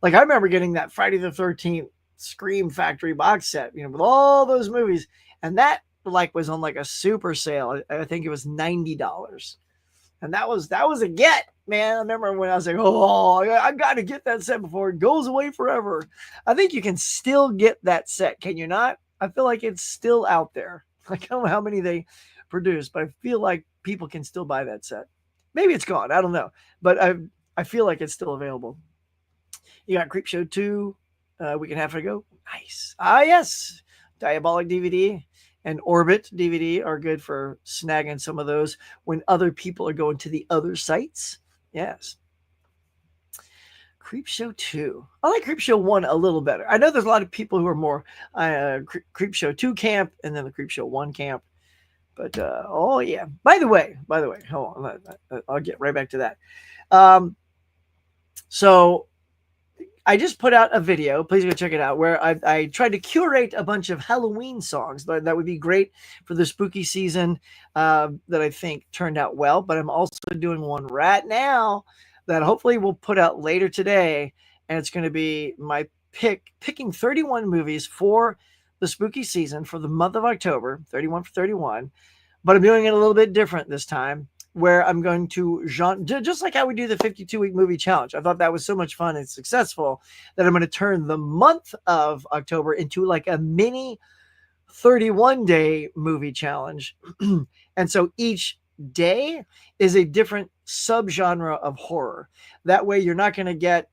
Like I remember getting that Friday the 13th Scream Factory box set, with all those movies, and that like was on like a super sale. I think it was $90, and that was a get, man. I remember when I was like, oh, I got to get that set before it goes away forever. I think you can still get that set, can you not? I feel like it's still out there. Like, I don't know how many they produce, but I feel like people can still buy that set. Maybe it's gone. I don't know, but I feel like it's still available. You got Creepshow 2 a week and a half ago. Nice. Ah, yes. Diabolic DVD and Orbit DVD are good for snagging some of those when other people are going to the other sites. Yes. Creepshow 2. I like Creepshow 1 a little better. I know there's a lot of people who are more Creepshow 2 camp and then the Creepshow 1 camp. But, oh, yeah. By the way, hold on. I'll get right back to that. So I just put out a video. Please go check it out, where I tried to curate a bunch of Halloween songs that would be great for the spooky season that I think turned out well. But I'm also doing one right now that hopefully we'll put out later today. And it's going to be my picking 31 movies for the spooky season for the month of October, 31 for 31. But I'm doing it a little bit different this time, where I'm going to just like how we do the 52-week movie challenge. I thought that was so much fun and successful that I'm going to turn the month of October into like a mini 31-day movie challenge. And so each day is a different subgenre of horror. That way you're not going to get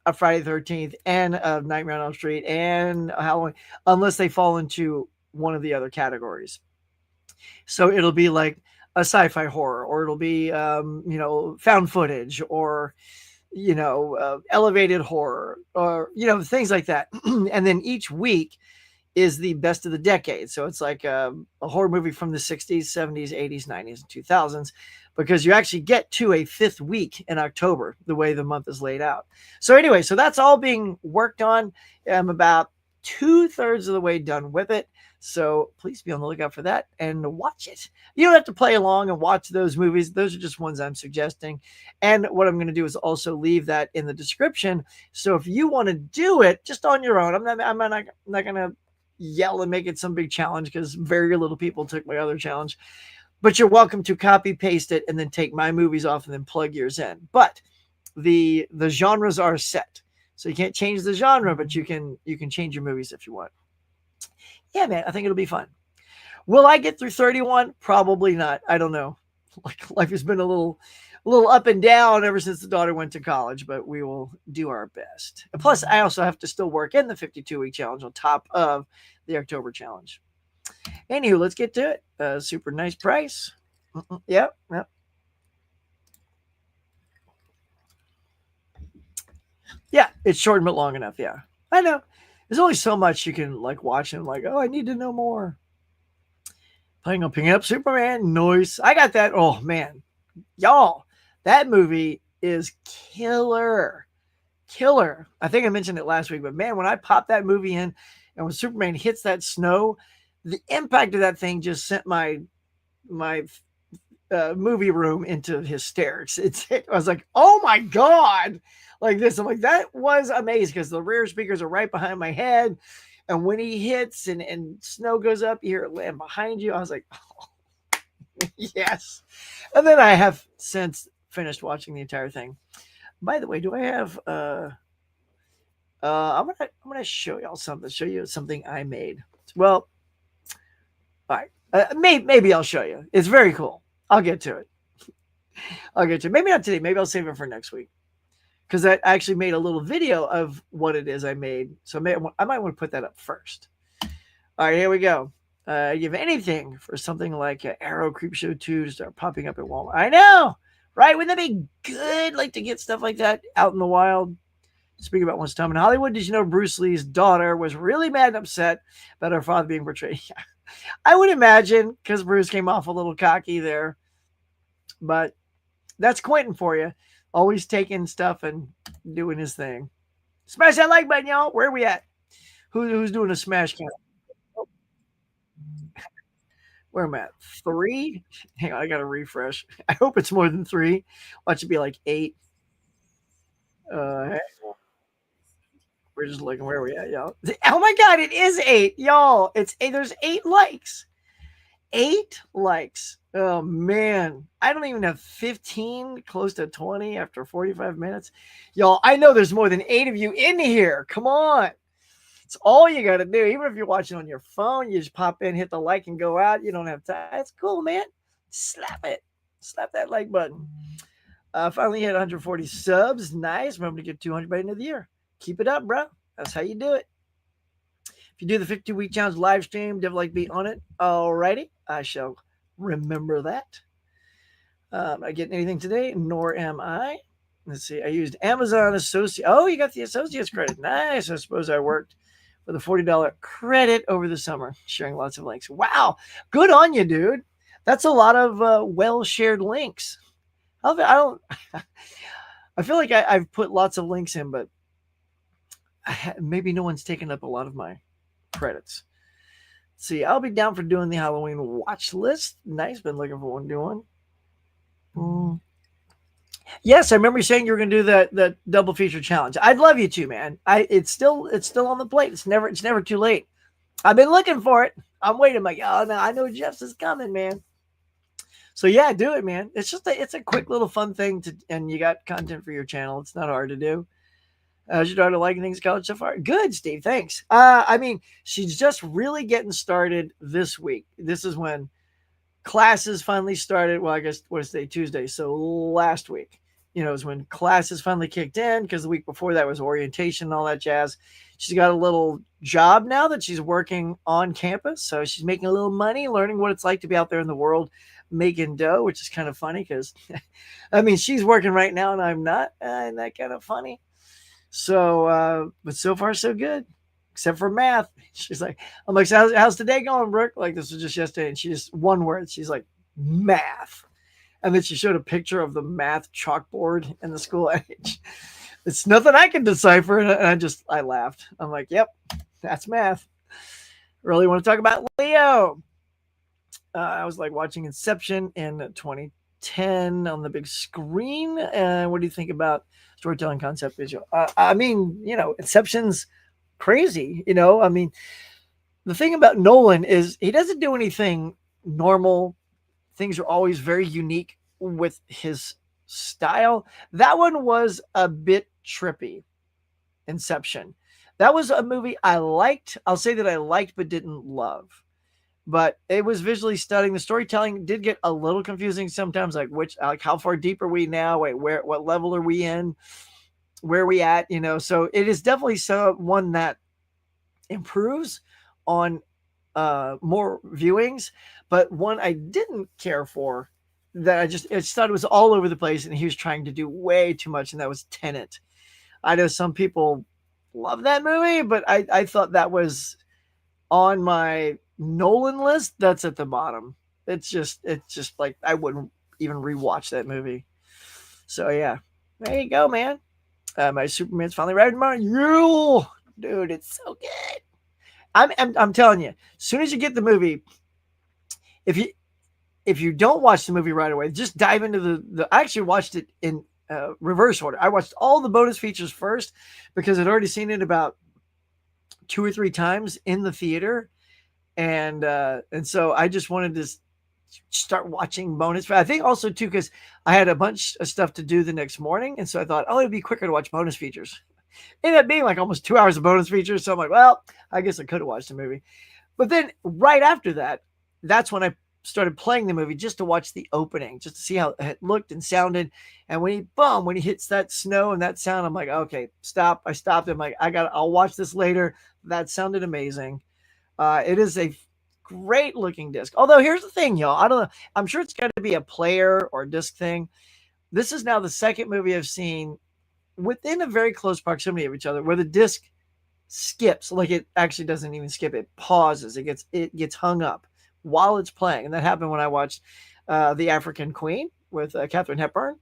a Friday the 13th and a Nightmare on Elm Street and a Halloween unless they fall into one of the other categories. So it'll be like a sci-fi horror, or it'll be, found footage, or, elevated horror, or, things like that. And then each week is the best of the decade. So it's like a horror movie from the 60s, 70s, 80s, 90s, and 2000s, because you actually get to a fifth week in October, the way the month is laid out. So anyway, so that's all being worked on. I'm about 2/3 of the way done with it. So please be on the lookout for that and watch it. You don't have to play along and watch those movies. Those are just ones I'm suggesting. And what I'm going to do is also leave that in the description. So if you want to do it just on your own, I'm not going to yell and make it some big challenge, because very little people took my other challenge. But you're welcome to copy paste it and then take my movies off and then plug yours in. But the genres are set. So you can't change the genre, but you can change your movies if you want. Yeah, man, I think it'll be fun. Will I get through 31? Probably not. I don't know. Like, life has been a little a little up and down ever since the daughter went to college, but we will do our best. And plus, I also have to still work in the 52-week challenge on top of the October challenge. Anywho, let's get to it. Super nice price. Yep. Yeah, it's short but long enough. Yeah, I know. There's only so much you can like watch and like, oh, I need to know more. Playing on Picking Up Superman, noise. I got that. Oh man, y'all, that movie is killer. Killer. I think I mentioned it last week, but man, when I popped that movie in and when Superman hits that snow, the impact of that thing just sent my movie room into hysterics. I was like, oh my God, like this. I'm like, that was amazing because the rear speakers are right behind my head. And when he hits and snow goes up, you hear it land behind you. I was like, oh, yes. And then I have since finished watching the entire thing. By the way, do I have I'm gonna show y'all something, show you something I made. Well, all right. Maybe I'll show you. It's very cool. I'll get to it. Maybe not today. Maybe I'll save it for next week. Because I actually made a little video of what it is I made. So I might want to put that up first. All right, here we go. Give anything for something like Arrow Creepshow 2 to start popping up at Walmart. I know, right? Wouldn't that be good? Like to get stuff like that out in the wild. Speaking about one's time in Hollywood, did you know Bruce Lee's daughter was really mad and upset about her father being portrayed? I would imagine because Bruce came off a little cocky there. But that's Quentin for you. Always taking stuff and doing his thing. Smash that like button, y'all. Where are we at? Who's doing a smash count? Where am I at? 3? Hang on, I got to refresh. I hope it's more than 3. Watch it be like 8. We're just looking where we at, y'all. Oh my God, it is 8, y'all. It's 8. There's 8 likes. 8 likes. Oh man, I don't even have 15, close to 20 after 45 minutes. Y'all, I know there's more than 8 of you in here. Come on. It's all you got to do. Even if you're watching on your phone, you just pop in, hit the like, and go out. You don't have time. It's cool, man. Slap it. Slap that like button. Finally hit 140 subs. Nice. Remember to get 200 by the end of the year. Keep it up, bro. That's how you do it. If you do the 52-week challenge live stream, definitely be on it. Alrighty. I shall remember that. I get anything today, nor am I. Let's see. I used Amazon Associate. Oh, you got the Associates credit. Nice. I suppose I worked for the $40 credit over the summer, sharing lots of links. Wow. Good on you, dude. That's a lot of well-shared links. I don't. I feel like I've put lots of links in, but maybe no one's taken up a lot of my credits. Let's see, I'll be down for doing the Halloween watch list. Nice, been looking for one to do one. Yes, I remember you saying you were going to do that double feature challenge. I'd love you to, man. It's still on the plate. It's never too late. I've been looking for it. I'm waiting. I'm like, oh no, I know Jeff's is coming, man. So yeah, do it, man. It's just it's a quick little fun thing and you got content for your channel. It's not hard to do. How's your daughter liking things college so far? Good, Steve. Thanks. I mean, she's just really getting started this week. This is when classes finally started. Well, I guess what is today? Tuesday. So last week, is when classes finally kicked in because the week before that was orientation and all that jazz. She's got a little job now that she's working on campus. So she's making a little money, learning what it's like to be out there in the world making dough, which is kind of funny because, I mean, she's working right now and I'm not. Isn't that kind of funny? So, but so far so good, except for math. She's like, I'm like, so how's today going, Brooke? Like this was just yesterday. And she just one word. She's like, math. And then she showed a picture of the math chalkboard in the school. It's nothing I can decipher. And I laughed. I'm like, yep, that's math. Really want to talk about Leo. I was like watching Inception in 2010 on the big screen. And what do you think about storytelling concept visual? I mean, Inception's crazy. I mean, the thing about Nolan is he doesn't do anything normal. Things are always very unique with his style. That one was a bit trippy. Inception. That was a movie I liked. I'll say that I liked but didn't love. but it was visually stunning. The storytelling did get a little confusing sometimes, like how far deep are we now? Wait, what level are we in? Where are we at? So it is definitely one that improves on more viewings, but one I didn't care for that I just thought it was all over the place and he was trying to do way too much, and that was Tenet. I know some people love that movie, but I thought that was on my Nolan list. That's at the bottom. It's just like I wouldn't even rewatch that movie. So yeah, there you go, man. My Superman's finally riding my you, dude. It's so good. I'm telling you, as soon as you get the movie, if you don't watch the movie right away, just dive into the. I actually watched it in reverse order. I watched all the bonus features first because I'd already seen it about 2 or 3 times in the theater, and so I just wanted to start watching bonus. I think also too because I had a bunch of stuff to do the next morning, and so I thought, oh, it'd be quicker to watch bonus features. It ended up being like almost 2 hours of bonus features, so I'm like, well, I guess I could have watched the movie. But then right after that, that's when I started playing the movie just to watch the opening, just to see how it looked and sounded. And when he hits that snow and that sound, I'm like, okay, stop. I stopped. I'm like, I'll watch this later. That sounded amazing. It is a great looking disc. Although here's the thing, y'all. I don't know. I'm sure it's got to be a player or disc thing. This is now the second movie I've seen within a very close proximity of each other where the disc skips. Like it actually doesn't even skip. It pauses. It gets hung up while it's playing. And that happened when I watched The African Queen with Katharine Hepburn.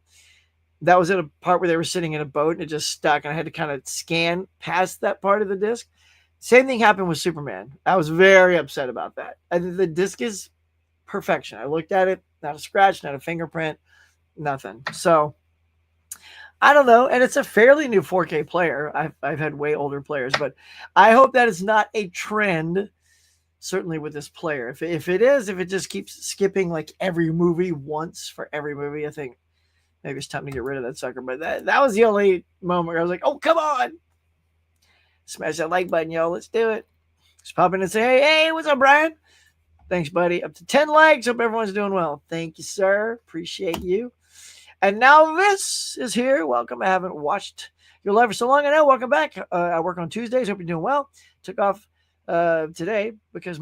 That was at a part where they were sitting in a boat and it just stuck, and I had to kind of scan past that part of the disc. Same thing happened with Superman. I was very upset about that. The disc is perfection. I looked at it, not a scratch, not a fingerprint, nothing. So I don't know. And it's a fairly new 4K player. I've had way older players, but I hope that is not a trend, certainly with this player. If it is, if it just keeps skipping like every movie once for every movie, I think maybe it's time to get rid of that sucker. But that was the only moment where I was like, oh, come on. Smash that like button, y'all. Let's do it. Just pop in and say, hey, what's up, Brian? Thanks, buddy. Up to 10 likes. Hope everyone's doing well. Thank you, sir. Appreciate you. And now this is here. Welcome. I haven't watched your live for so long. I know. Welcome back. I work on Tuesdays. Hope you're doing well. Took off today because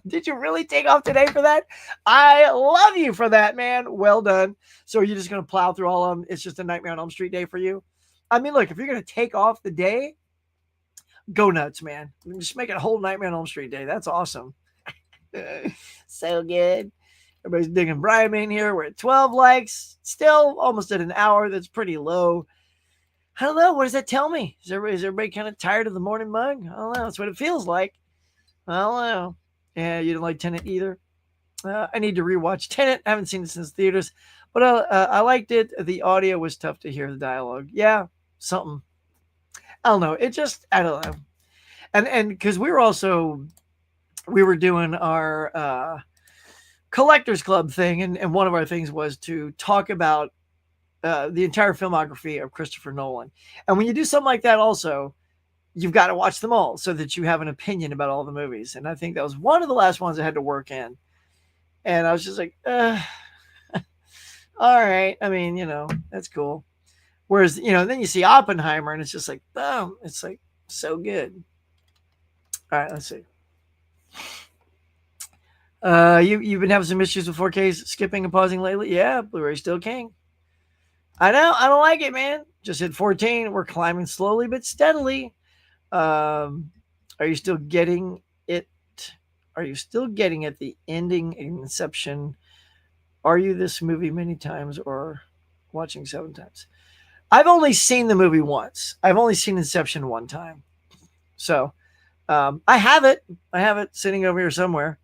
did you really take off today for that? I love you for that, man. Well done. So are you just going to plow through all of them? It's just a Nightmare on Elm Street day for you? I mean, look, if you're going to take off the day, go nuts, man. Just make it a whole Nightmare on Elm Street day. That's awesome. So good. Everybody's digging Brian in here. We're at 12 likes. Still almost at an hour. That's pretty low. I don't know. What does that tell me? Is everybody kind of tired of the morning mug? I don't know. That's what it feels like. I don't know. Yeah, you didn't like Tenet either. I need to rewatch Tenet. I haven't seen it since theaters, but I liked it. The audio was tough to hear the dialogue. Yeah, something. I don't know. I don't know. And because we were doing our collectors club thing, and one of our things was to talk about the entire filmography of Christopher Nolan. And when you do something like that, also, you've got to watch them all so that you have an opinion about all the movies. And I think that was one of the last ones I had to work in. And I was just like, all right. I mean, that's cool. Whereas, then you see Oppenheimer and it's just like, boom, it's like so good. All right, let's see. You've been having some issues with 4Ks skipping and pausing lately? Yeah, Blu-ray still king. I know, I don't like it, man. Just hit 14. We're climbing slowly but steadily. Are you still getting it? Are you still getting it? The ending in Inception? Are you this movie many times or watching 7 times? I've only seen the movie once. I've only seen Inception 1 time. So I have it. I have it sitting over here somewhere.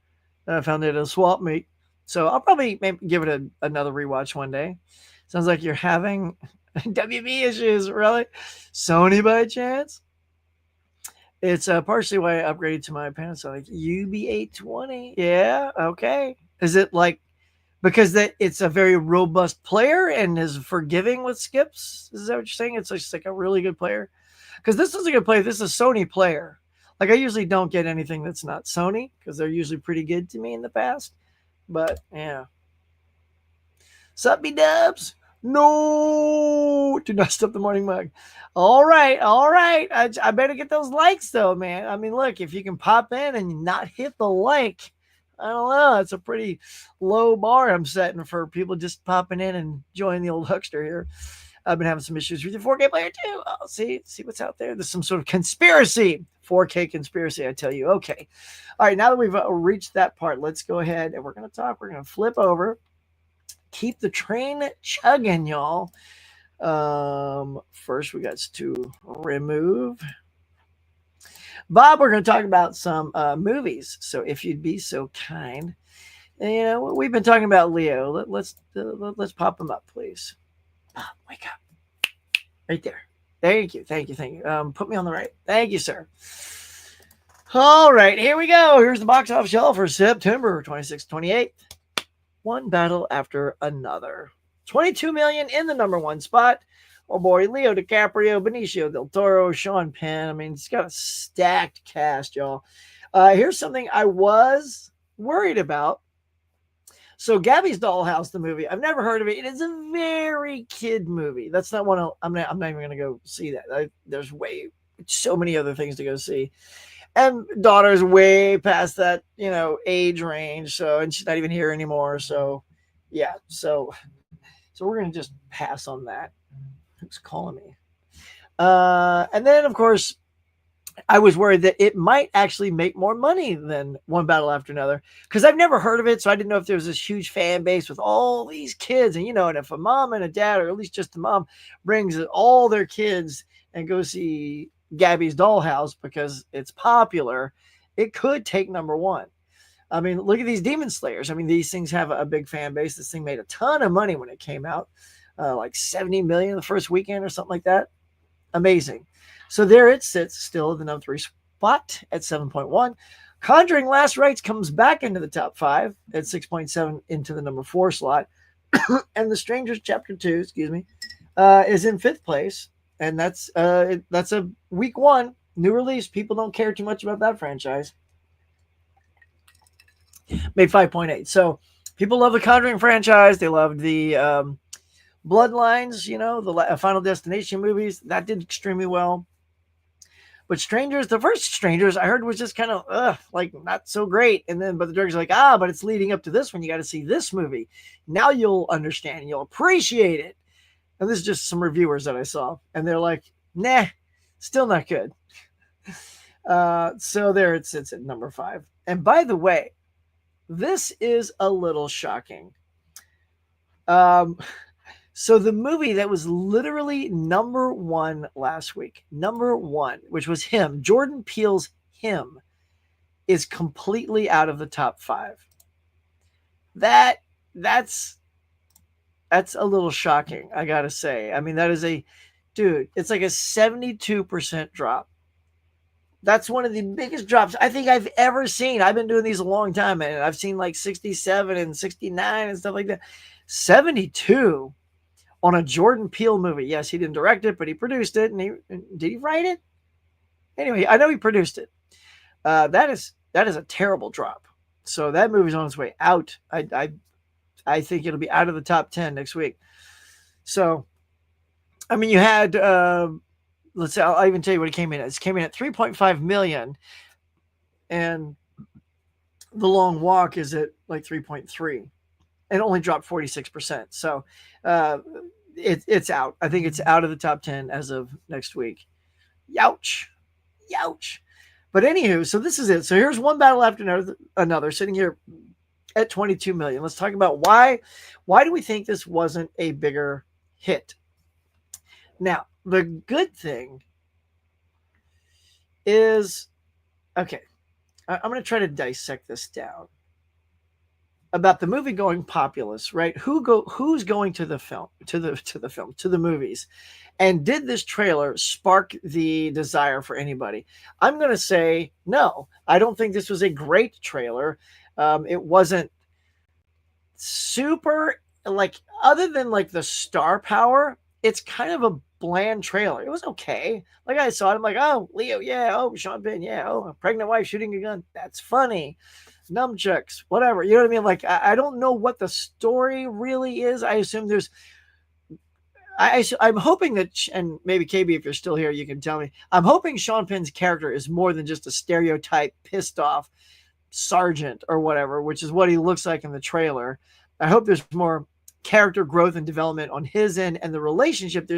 I found it at a swap meet. So I'll probably maybe give it another rewatch one day. Sounds like you're having WB issues, really? Sony by chance? It's partially why I upgraded to my Panasonic UB820. Yeah, okay. Is it like because it's a very robust player and is forgiving with skips? Is that what you're saying? It's just like a really good player? Because this is a good player. This is a Sony player. Like, I usually don't get anything that's not Sony because they're usually pretty good to me in the past. But yeah. Sup, me dubs? No, do not stop the morning mug. All right, all right. I better get those likes though, man. I mean, look, if you can pop in and not hit the like, I don't know. It's a pretty low bar I'm setting for people just popping in and joining the old huckster here. I've been having some issues with your 4K player too. Oh, see what's out there. There's some sort of conspiracy, 4K conspiracy, I tell you. Okay. All right, now that we've reached that part, let's go ahead and we're going to talk. We're going to flip over. Keep the train chugging, y'all. First, we got to remove. Bob, we're going to talk about some movies. So if you'd be so kind. And, you know, we've been talking about Leo. Let's pop him up, please. Bob, wake up. Right there. Thank you. Put me on the right. Thank you, sir. All right, here we go. Here's the box office, y'all, for September 26th, 28th. One battle after another. 22 million in the number one spot. Oh boy, Leo DiCaprio, Benicio del Toro, Sean Penn. I mean, it's got a stacked cast, y'all. Here's something I was worried about. So Gabby's Dollhouse, the movie, I've never heard of it. It is a very kid movie. That's not one I'm not even going to go see that. There's so many other things to go see. And daughter's way past that, age range. So, and she's not even here anymore. So, yeah. So we're going to just pass on that. Who's calling me? And then, of course, I was worried that it might actually make more money than One Battle After Another because I've never heard of it. So I didn't know if there was this huge fan base with all these kids. And, and if a mom and a dad, or at least just the mom, brings all their kids and go see Gabby's Dollhouse because it's popular, it could take number one. I mean, look at these Demon Slayers. I mean, these things have a big fan base. This thing made a ton of money when it came out, like 70 million the first weekend or something like that. Amazing. So there it sits still in the number 3 spot at 7.1. Conjuring Last Rites comes back into the top 5 at 6.7 into the number 4 slot. And The Strangers Chapter 2, is in 5th place. And that's a week 1 new release. People don't care too much about that franchise. Made 5.8. So people love the Conjuring franchise. They love the Bloodlines, the Final Destination movies. That did extremely well. But Strangers, the first Strangers, I heard was just kind of not so great. And then, but the director's like, but it's leading up to this one. You got to see this movie. Now you'll understand. You'll appreciate it. And this is just some reviewers that I saw. And they're like, nah, still not good. So there it sits at number 5. And by the way, this is a little shocking. So the movie that was literally number 1 last week, number 1, which was Him, Jordan Peele's Him, is completely out of the top 5. That's a little shocking, I gotta say. I mean, that is it's like a 72% drop. That's one of the biggest drops I think I've ever seen. I've been doing these a long time, and I've seen like 67 and 69 and stuff like that. 72 on a Jordan Peele movie. Yes, he didn't direct it, but he produced it. And did he write it? Anyway, I know he produced it. That is a terrible drop. So that movie's on its way out. I think it'll be out of the top 10 next week. So, I mean, you had, let's say, I'll even tell you what it came in at. It came in at 3.5 million. And The Long Walk is at like 3.3. And only dropped 46%. So it's out. I think it's out of the top 10 as of next week. Youch. But anywho, so this is it. So here's One Battle After Another sitting here at 22 million. Let's talk about why do we think this wasn't a bigger hit? Now, the good thing is, okay, I'm going to try to dissect this down. About the movie going populous, right? Who's going to the film, to the movies? And did this trailer spark the desire for anybody? I'm going to say no. I don't think this was a great trailer. It wasn't super, other than the star power, it's kind of a bland trailer. It was okay. Like I saw it, I'm like, oh, Leo, yeah. Oh, Sean Penn, yeah. Oh, a pregnant wife shooting a gun. That's funny. Nunchucks, whatever. You know what I mean? Like, I don't know what the story really is. I assume there's. I'm hoping that, and maybe KB, if you're still here, you can tell me. I'm hoping Sean Penn's character is more than just a stereotype, pissed off sergeant or whatever, which is what he looks like in the trailer. I hope there's more character growth and development on his end, and the relationship.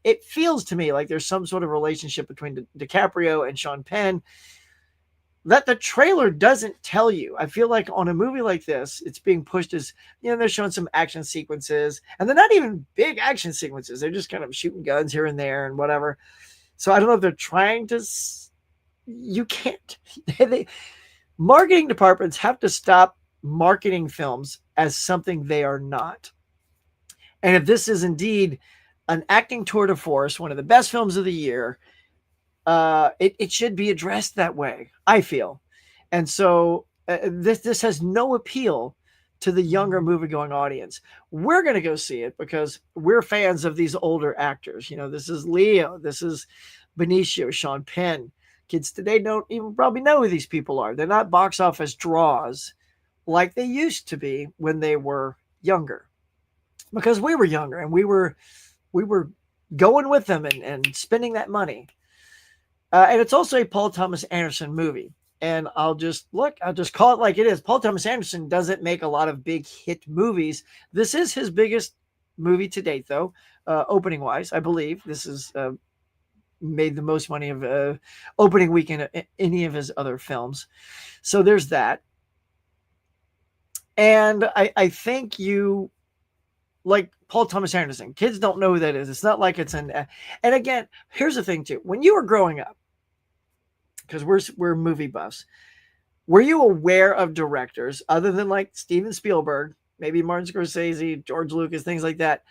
It feels to me like there's some sort of relationship between DiCaprio and Sean Penn that the trailer doesn't tell you. I feel like on a movie like this, it's being pushed as, they're showing some action sequences, and they're not even big action sequences. They're just kind of shooting guns here and there and whatever. So I don't know if they're trying to. You can't. Marketing departments have to stop marketing films as something they are not. And if this is indeed an acting tour de force, one of the best films of the year, it should be addressed that way, I feel. And so this has no appeal to the younger movie-going audience. We're going to go see it because we're fans of these older actors. This is Leo. This is Benicio, Sean Penn. Kids today don't even probably know who these people are. They're not box office draws like they used to be when they were younger, because we were younger and we were going with them and spending that money. And it's also a Paul Thomas Anderson movie. And I'll just call it like it is. Paul Thomas Anderson doesn't make a lot of big hit movies. This is his biggest movie to date, though, opening wise. I believe this is made the most money of opening weekend of any of his other films. So there's that. And I think you like Paul Thomas Anderson. Kids don't know who that is. It's not like it's and again, here's the thing too. When you were growing up, because we're movie buffs, were you aware of directors other than like Steven Spielberg, maybe Martin Scorsese, George Lucas, things like that?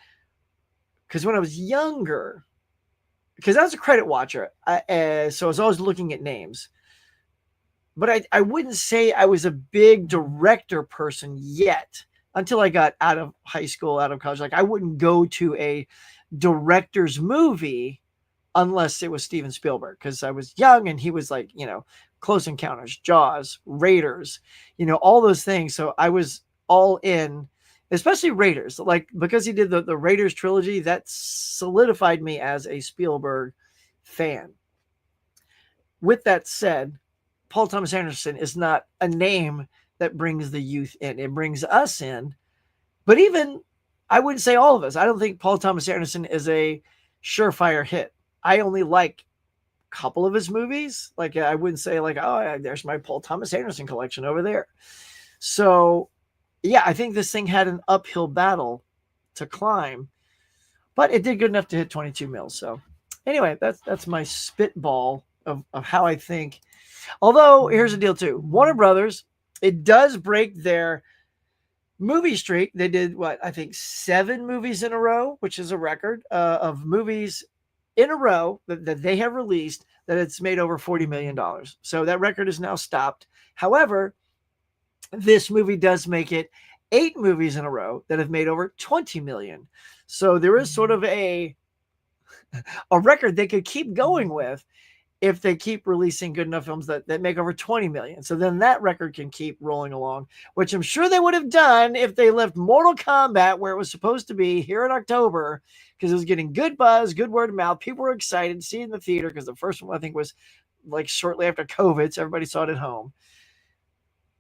Because when I was younger, because I was a credit watcher, so I was always looking at names. But I wouldn't say I was a big director person yet until I got out of high school, out of college. Like I wouldn't go to a director's movie unless it was Steven Spielberg, because I was young and he was like, Close Encounters, Jaws, Raiders, all those things. So I was all in, especially Raiders, like because he did the Raiders trilogy, that solidified me as a Spielberg fan. With that said, Paul Thomas Anderson is not a name that brings the youth in. It brings us in. But even, I wouldn't say all of us. I don't think Paul Thomas Anderson is a surefire hit. I only like a couple of his movies. Like I wouldn't say like, oh, there's my Paul Thomas Anderson collection over there. So yeah, I think this thing had an uphill battle to climb, but it did good enough to hit 22 mils. So anyway, that's my spitball of how I think. Although here's the deal too. Warner Brothers, it does break their movie streak. They did I think 7 movies in a row, which is a record of movies in a row that they have released that it's made over $40 million. So that record is now stopped. However, this movie does make it 8 movies in a row that have made over 20 million. So there is sort of a record they could keep going with if they keep releasing good enough films that make over 20 million. So then that record can keep rolling along, which I'm sure they would have done if they left Mortal Kombat where it was supposed to be here in October, because it was getting good buzz, good word of mouth. People were excited to see it in the theater because the first one I think was like shortly after COVID, so everybody saw it at home.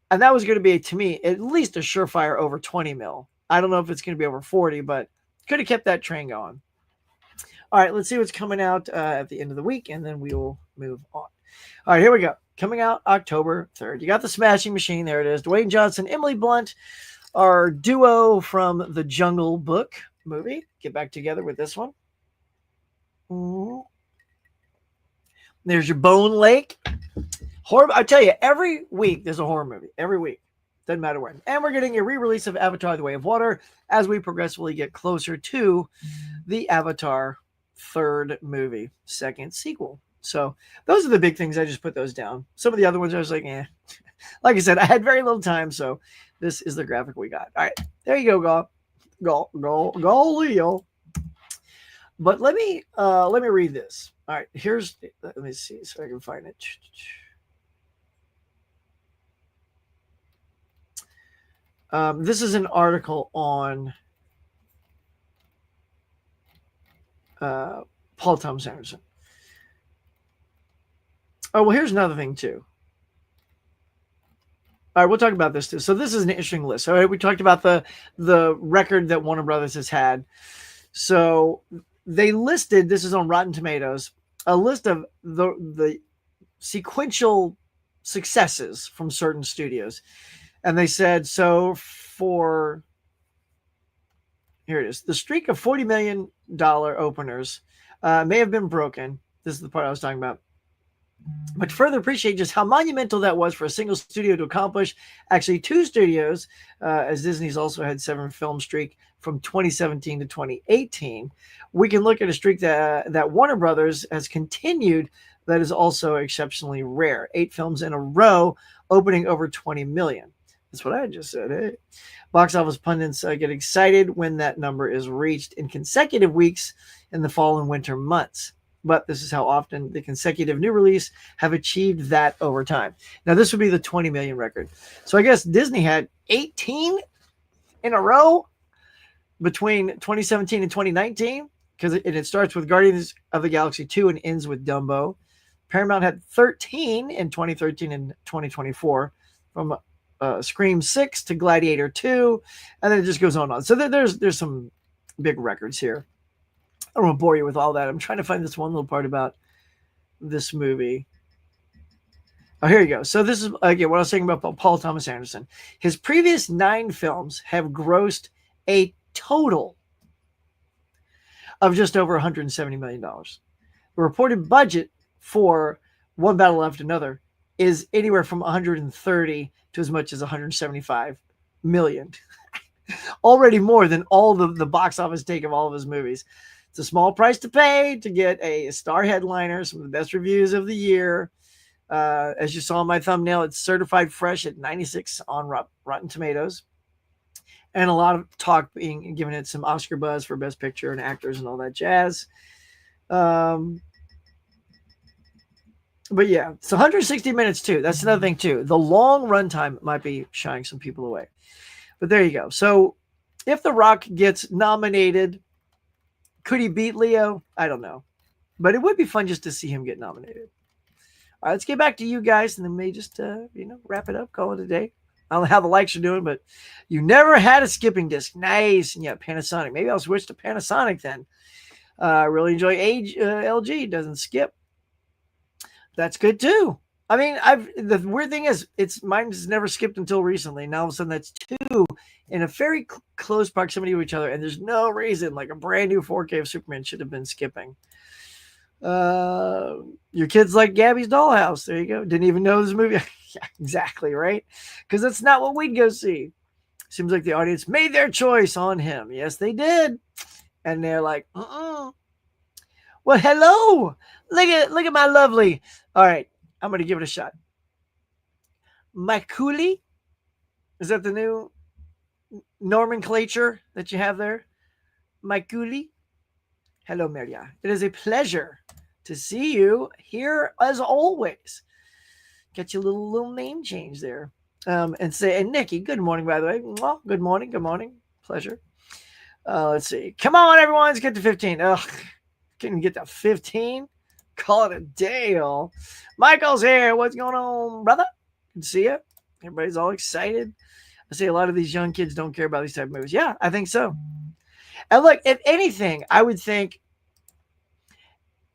And that was going to be, to me, at least a surefire over 20 mil. I don't know if it's going to be over 40, but could have kept that train going. All right, let's see what's coming out at the end of the week, and then we will move on. All right, here we go. Coming out October 3rd. You got The Smashing Machine. There it is. Dwayne Johnson, Emily Blunt, our duo from the Jungle Book movie. Get back together with this one. Ooh. There's your Bone Lake. Horror. I tell you, every week there's a horror movie. Every week. Doesn't matter when. And we're getting a re-release of Avatar: The Way of Water as we progressively get closer to the Avatar 3rd movie, 2nd sequel. So those are the big things. I just put those down. Some of the other ones I was like, Like I said, I had very little time, so this is the graphic we got. All right, there you go, Leo. But let me read this. All right, let me see so I can find it. This is an article on Paul Thomas Anderson. Oh, well, here's another thing too. All right, we'll talk about this too. So this is an interesting list. All right, we talked about the record that Warner Brothers has had. So they listed, this is on Rotten Tomatoes, a list of the sequential successes from certain studios. And they said, so for, here it is, the streak of $40 million openers may have been broken. This is the part I was talking about. But to further appreciate just how monumental that was for a single studio to accomplish, actually two studios, as Disney's also had 7-film streak from 2017 to 2018, we can look at a streak that Warner Brothers has continued that is also exceptionally rare. 8 films in a row opening over 20 million. That's what I just said. Hey. Box office pundits get excited when that number is reached in consecutive weeks in the fall and winter months. But this is how often the consecutive new release have achieved that over time. Now, this would be the 20 million record. So I guess Disney had 18 in a row between 2017 and 2019, because it starts with Guardians of the Galaxy 2 and ends with Dumbo. Paramount had 13 in 2013 and 2024, from Scream 6 to Gladiator 2, and then it just goes on and on. So there's some big records here. I don't want to bore you with all that. I'm trying to find this one little part about this movie. Oh, here you go. So this is, again, what I was saying about Paul Thomas Anderson. His previous 9 films have grossed a total of just over $170 million. The reported budget for One Battle After Another is anywhere from 130 to as much as 175 million. Already more than all the box office take of all of his movies. It's a small price to pay to get a star headliner, some of the best reviews of the year. As you saw in my thumbnail, it's certified fresh at 96 on Rotten Tomatoes. And a lot of talk being given it some Oscar buzz for Best Picture and actors and all that jazz. But yeah, it's 160 minutes too. That's another thing too. The long runtime might be shying some people away. But there you go. So if The Rock gets nominated, could he beat Leo? I don't know. But it would be fun just to see him get nominated. All right, let's get back to you guys, and then we just wrap it up, call it a day. I don't know how the likes are doing, but you never had a skipping disc. Nice. And yeah, Panasonic. Maybe I'll switch to Panasonic then. I really enjoy LG. Doesn't skip. That's good too. I mean, the weird thing is, mine's never skipped until recently. Now all of a sudden, that's 2 in a very close proximity to each other, and there's no reason like a brand new 4K of Superman should have been skipping. Your kids like Gabby's Dollhouse. There you go. Didn't even know this movie. Yeah, exactly, right? Because that's not what we'd go see. Seems like the audience made their choice on him. Yes, they did. And they're like, Well, hello. Look at my lovely. All right, I'm gonna give it a shot. Macaulay. Is that the new nomenclature that you have there? Macaulay. Hello, Maria. It is a pleasure to see you here as always. Get your little name change there. And Nikki, good morning, by the way. Well, good morning. Pleasure. Let's see. Come on, everyone. Let's get to 15. Ugh, couldn't get to 15. Call it a day, y'all. Michael's here. What's going on, brother? Good to see you. Everybody's all excited. I see a lot of these young kids don't care about these type of movies. Yeah, I think so. And look, if anything, I would think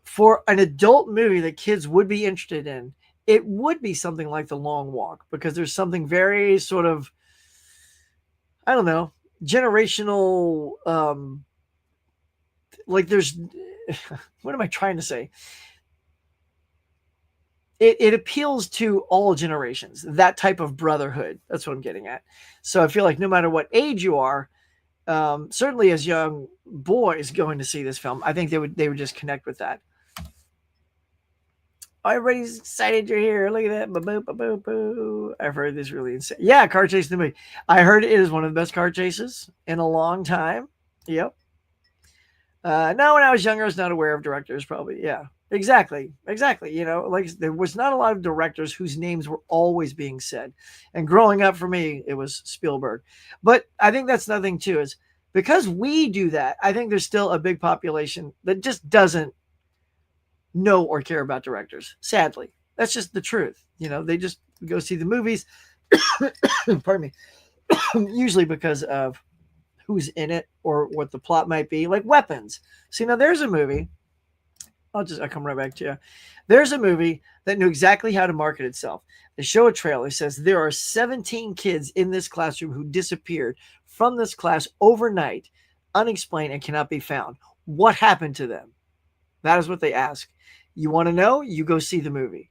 for an adult movie that kids would be interested in, it would be something like The Long Walk, because there's something very sort of, I don't know, generational, like there's, what am I trying to say? It appeals to all generations, that type of brotherhood. That's what I'm getting at. So I feel like no matter what age you are, certainly as young boys going to see this film, I think they would just connect with that. Oh, everybody's excited you're here. Look at that. Ba-boo. I've heard this really insane. Yeah, car chase in the movie. I heard it is one of the best car chases in a long time. Yep. No, when I was younger, I was not aware of directors, probably. Yeah, exactly. Exactly. Like there was not a lot of directors whose names were always being said. And growing up for me, it was Spielberg. But I think that's nothing too, is because we do that, I think there's still a big population that just doesn't know or care about directors. Sadly. That's just the truth. They just go see the movies. Pardon me. Usually because of who's in it or what the plot might be, like Weapons. See, now there's a movie. I'll come right back to you. There's a movie that knew exactly how to market itself. They show a trailer. It says there are 17 kids in this classroom who disappeared from this class overnight, unexplained, and cannot be found. What happened to them? That is what they ask. You want to know? You go see the movie.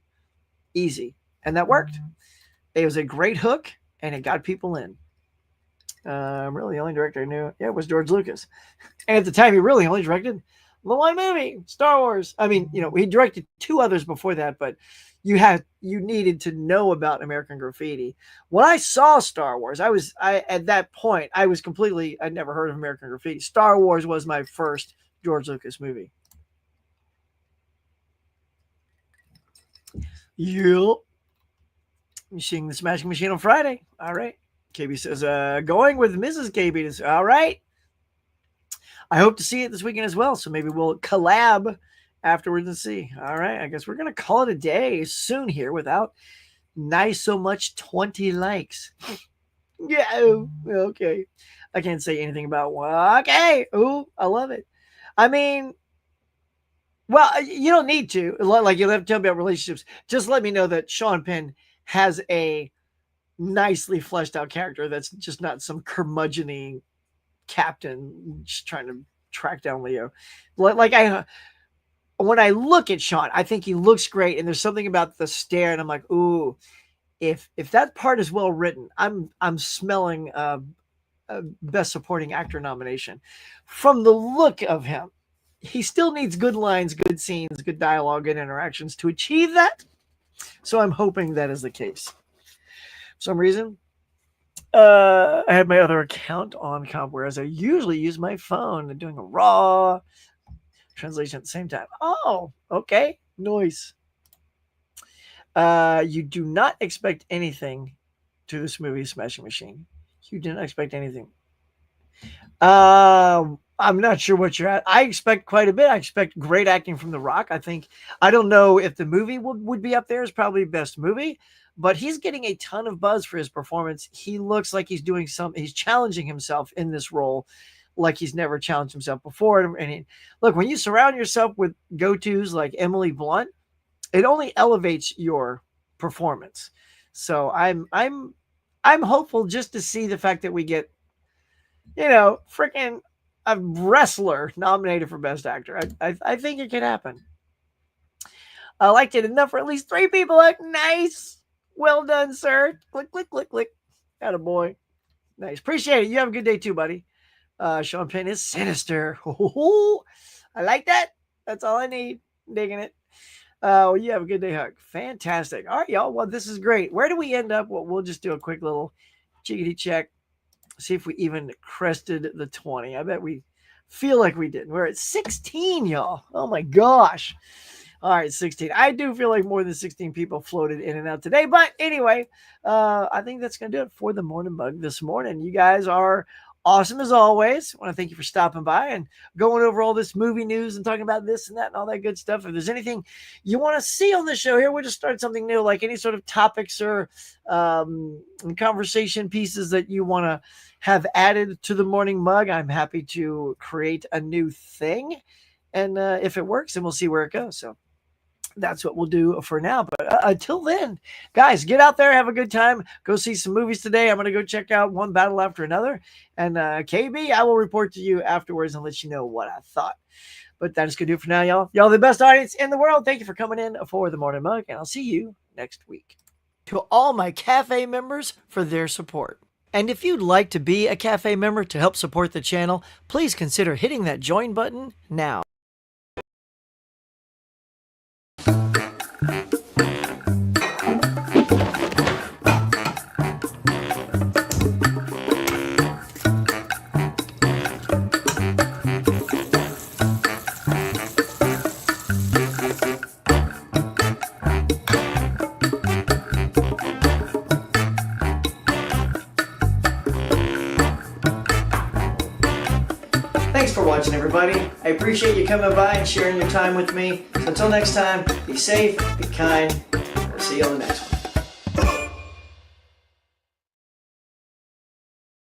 Easy. And that worked. It was a great hook, and it got people in. Really, the only director I knew, was George Lucas. And at the time, he really only directed the one movie, Star Wars. I mean, he directed 2 others before that, but you needed to know about American Graffiti. When I saw Star Wars, at that point, I'd never heard of American Graffiti. Star Wars was my first George Lucas movie. Yep. I'm seeing the Smashing Machine on Friday. All right. KB says, going with Mrs. KB. All right. I hope to see it this weekend as well. So maybe we'll collab afterwards and see. All right. I guess we're going to call it a day soon here without nice so much 20 likes. Yeah. Okay. I can't say anything about one. Okay. Ooh, I love it. I mean, well, you don't need to. Like, you don't have to tell me about relationships. Just let me know that Sean Penn has a nicely fleshed out character that's just not some curmudgeon-y captain just trying to track down Leo. When I look at Sean, I think he looks great, and there's something about the stare, and I'm like, ooh, if that part is well written, I'm smelling a best supporting actor nomination. From the look of him, he still needs good lines, good scenes, good dialogue, good interactions to achieve that. So I'm hoping that is the case. For some reason, I had my other account on comp, whereas I usually use my phone and doing a raw translation at the same time. Oh, okay. Noise. You do not expect anything to this movie, Smashing Machine. You didn't expect anything. I'm not sure what you're at. I expect quite a bit. I expect great acting from The Rock. I don't know if the movie would be up there as probably best movie, but he's getting a ton of buzz for his performance. He looks like he's doing he's challenging himself in this role like he's never challenged himself before. And look, when you surround yourself with go-tos like Emily Blunt, it only elevates your performance. So I'm hopeful just to see the fact that we get, freaking a wrestler nominated for Best Actor. I think it could happen. I liked it enough for at least 3 people. Like, nice. Well done, sir. Click, click, click, click. Attaboy. Nice. Appreciate it. You have a good day too, buddy. Sean Penn is sinister. I like that. That's all I need. Digging it. Well, you have a good day, Huck. Fantastic. All right, y'all. Well, this is great. Where do we end up? Well, we'll just do a quick little chickadee check. See if we even crested the 20. I bet we feel like we did. We're at 16, y'all. Oh my gosh. All right, 16. I do feel like more than 16 people floated in and out today. But anyway, I think that's going to do it for the Morning Mug this morning. You guys are awesome as always. I want to thank you for stopping by and going over all this movie news and talking about this and that and all that good stuff. If there's anything you want to see on the show here, we'll just start something new, like any sort of topics or conversation pieces that you want to have added to the Morning Mug. I'm happy to create a new thing. And if it works, then we'll see where it goes. So that's what we'll do for now. But until then, guys, get out there, have a good time, go see some movies today. I'm going to go check out one battle after another. And KB, I will report to you afterwards and let you know what I thought. But that is going to do it for now, y'all. Y'all the best audience in the world. Thank you for coming in for the Morning Mug, and I'll see you next week. To all my Cafe members for their support. And if you'd like to be a Cafe member to help support the channel, please consider hitting that join button now. watching, everybody. I appreciate you coming by and sharing your time with me. So until next time, be safe, be kind. We'll see you on the next one.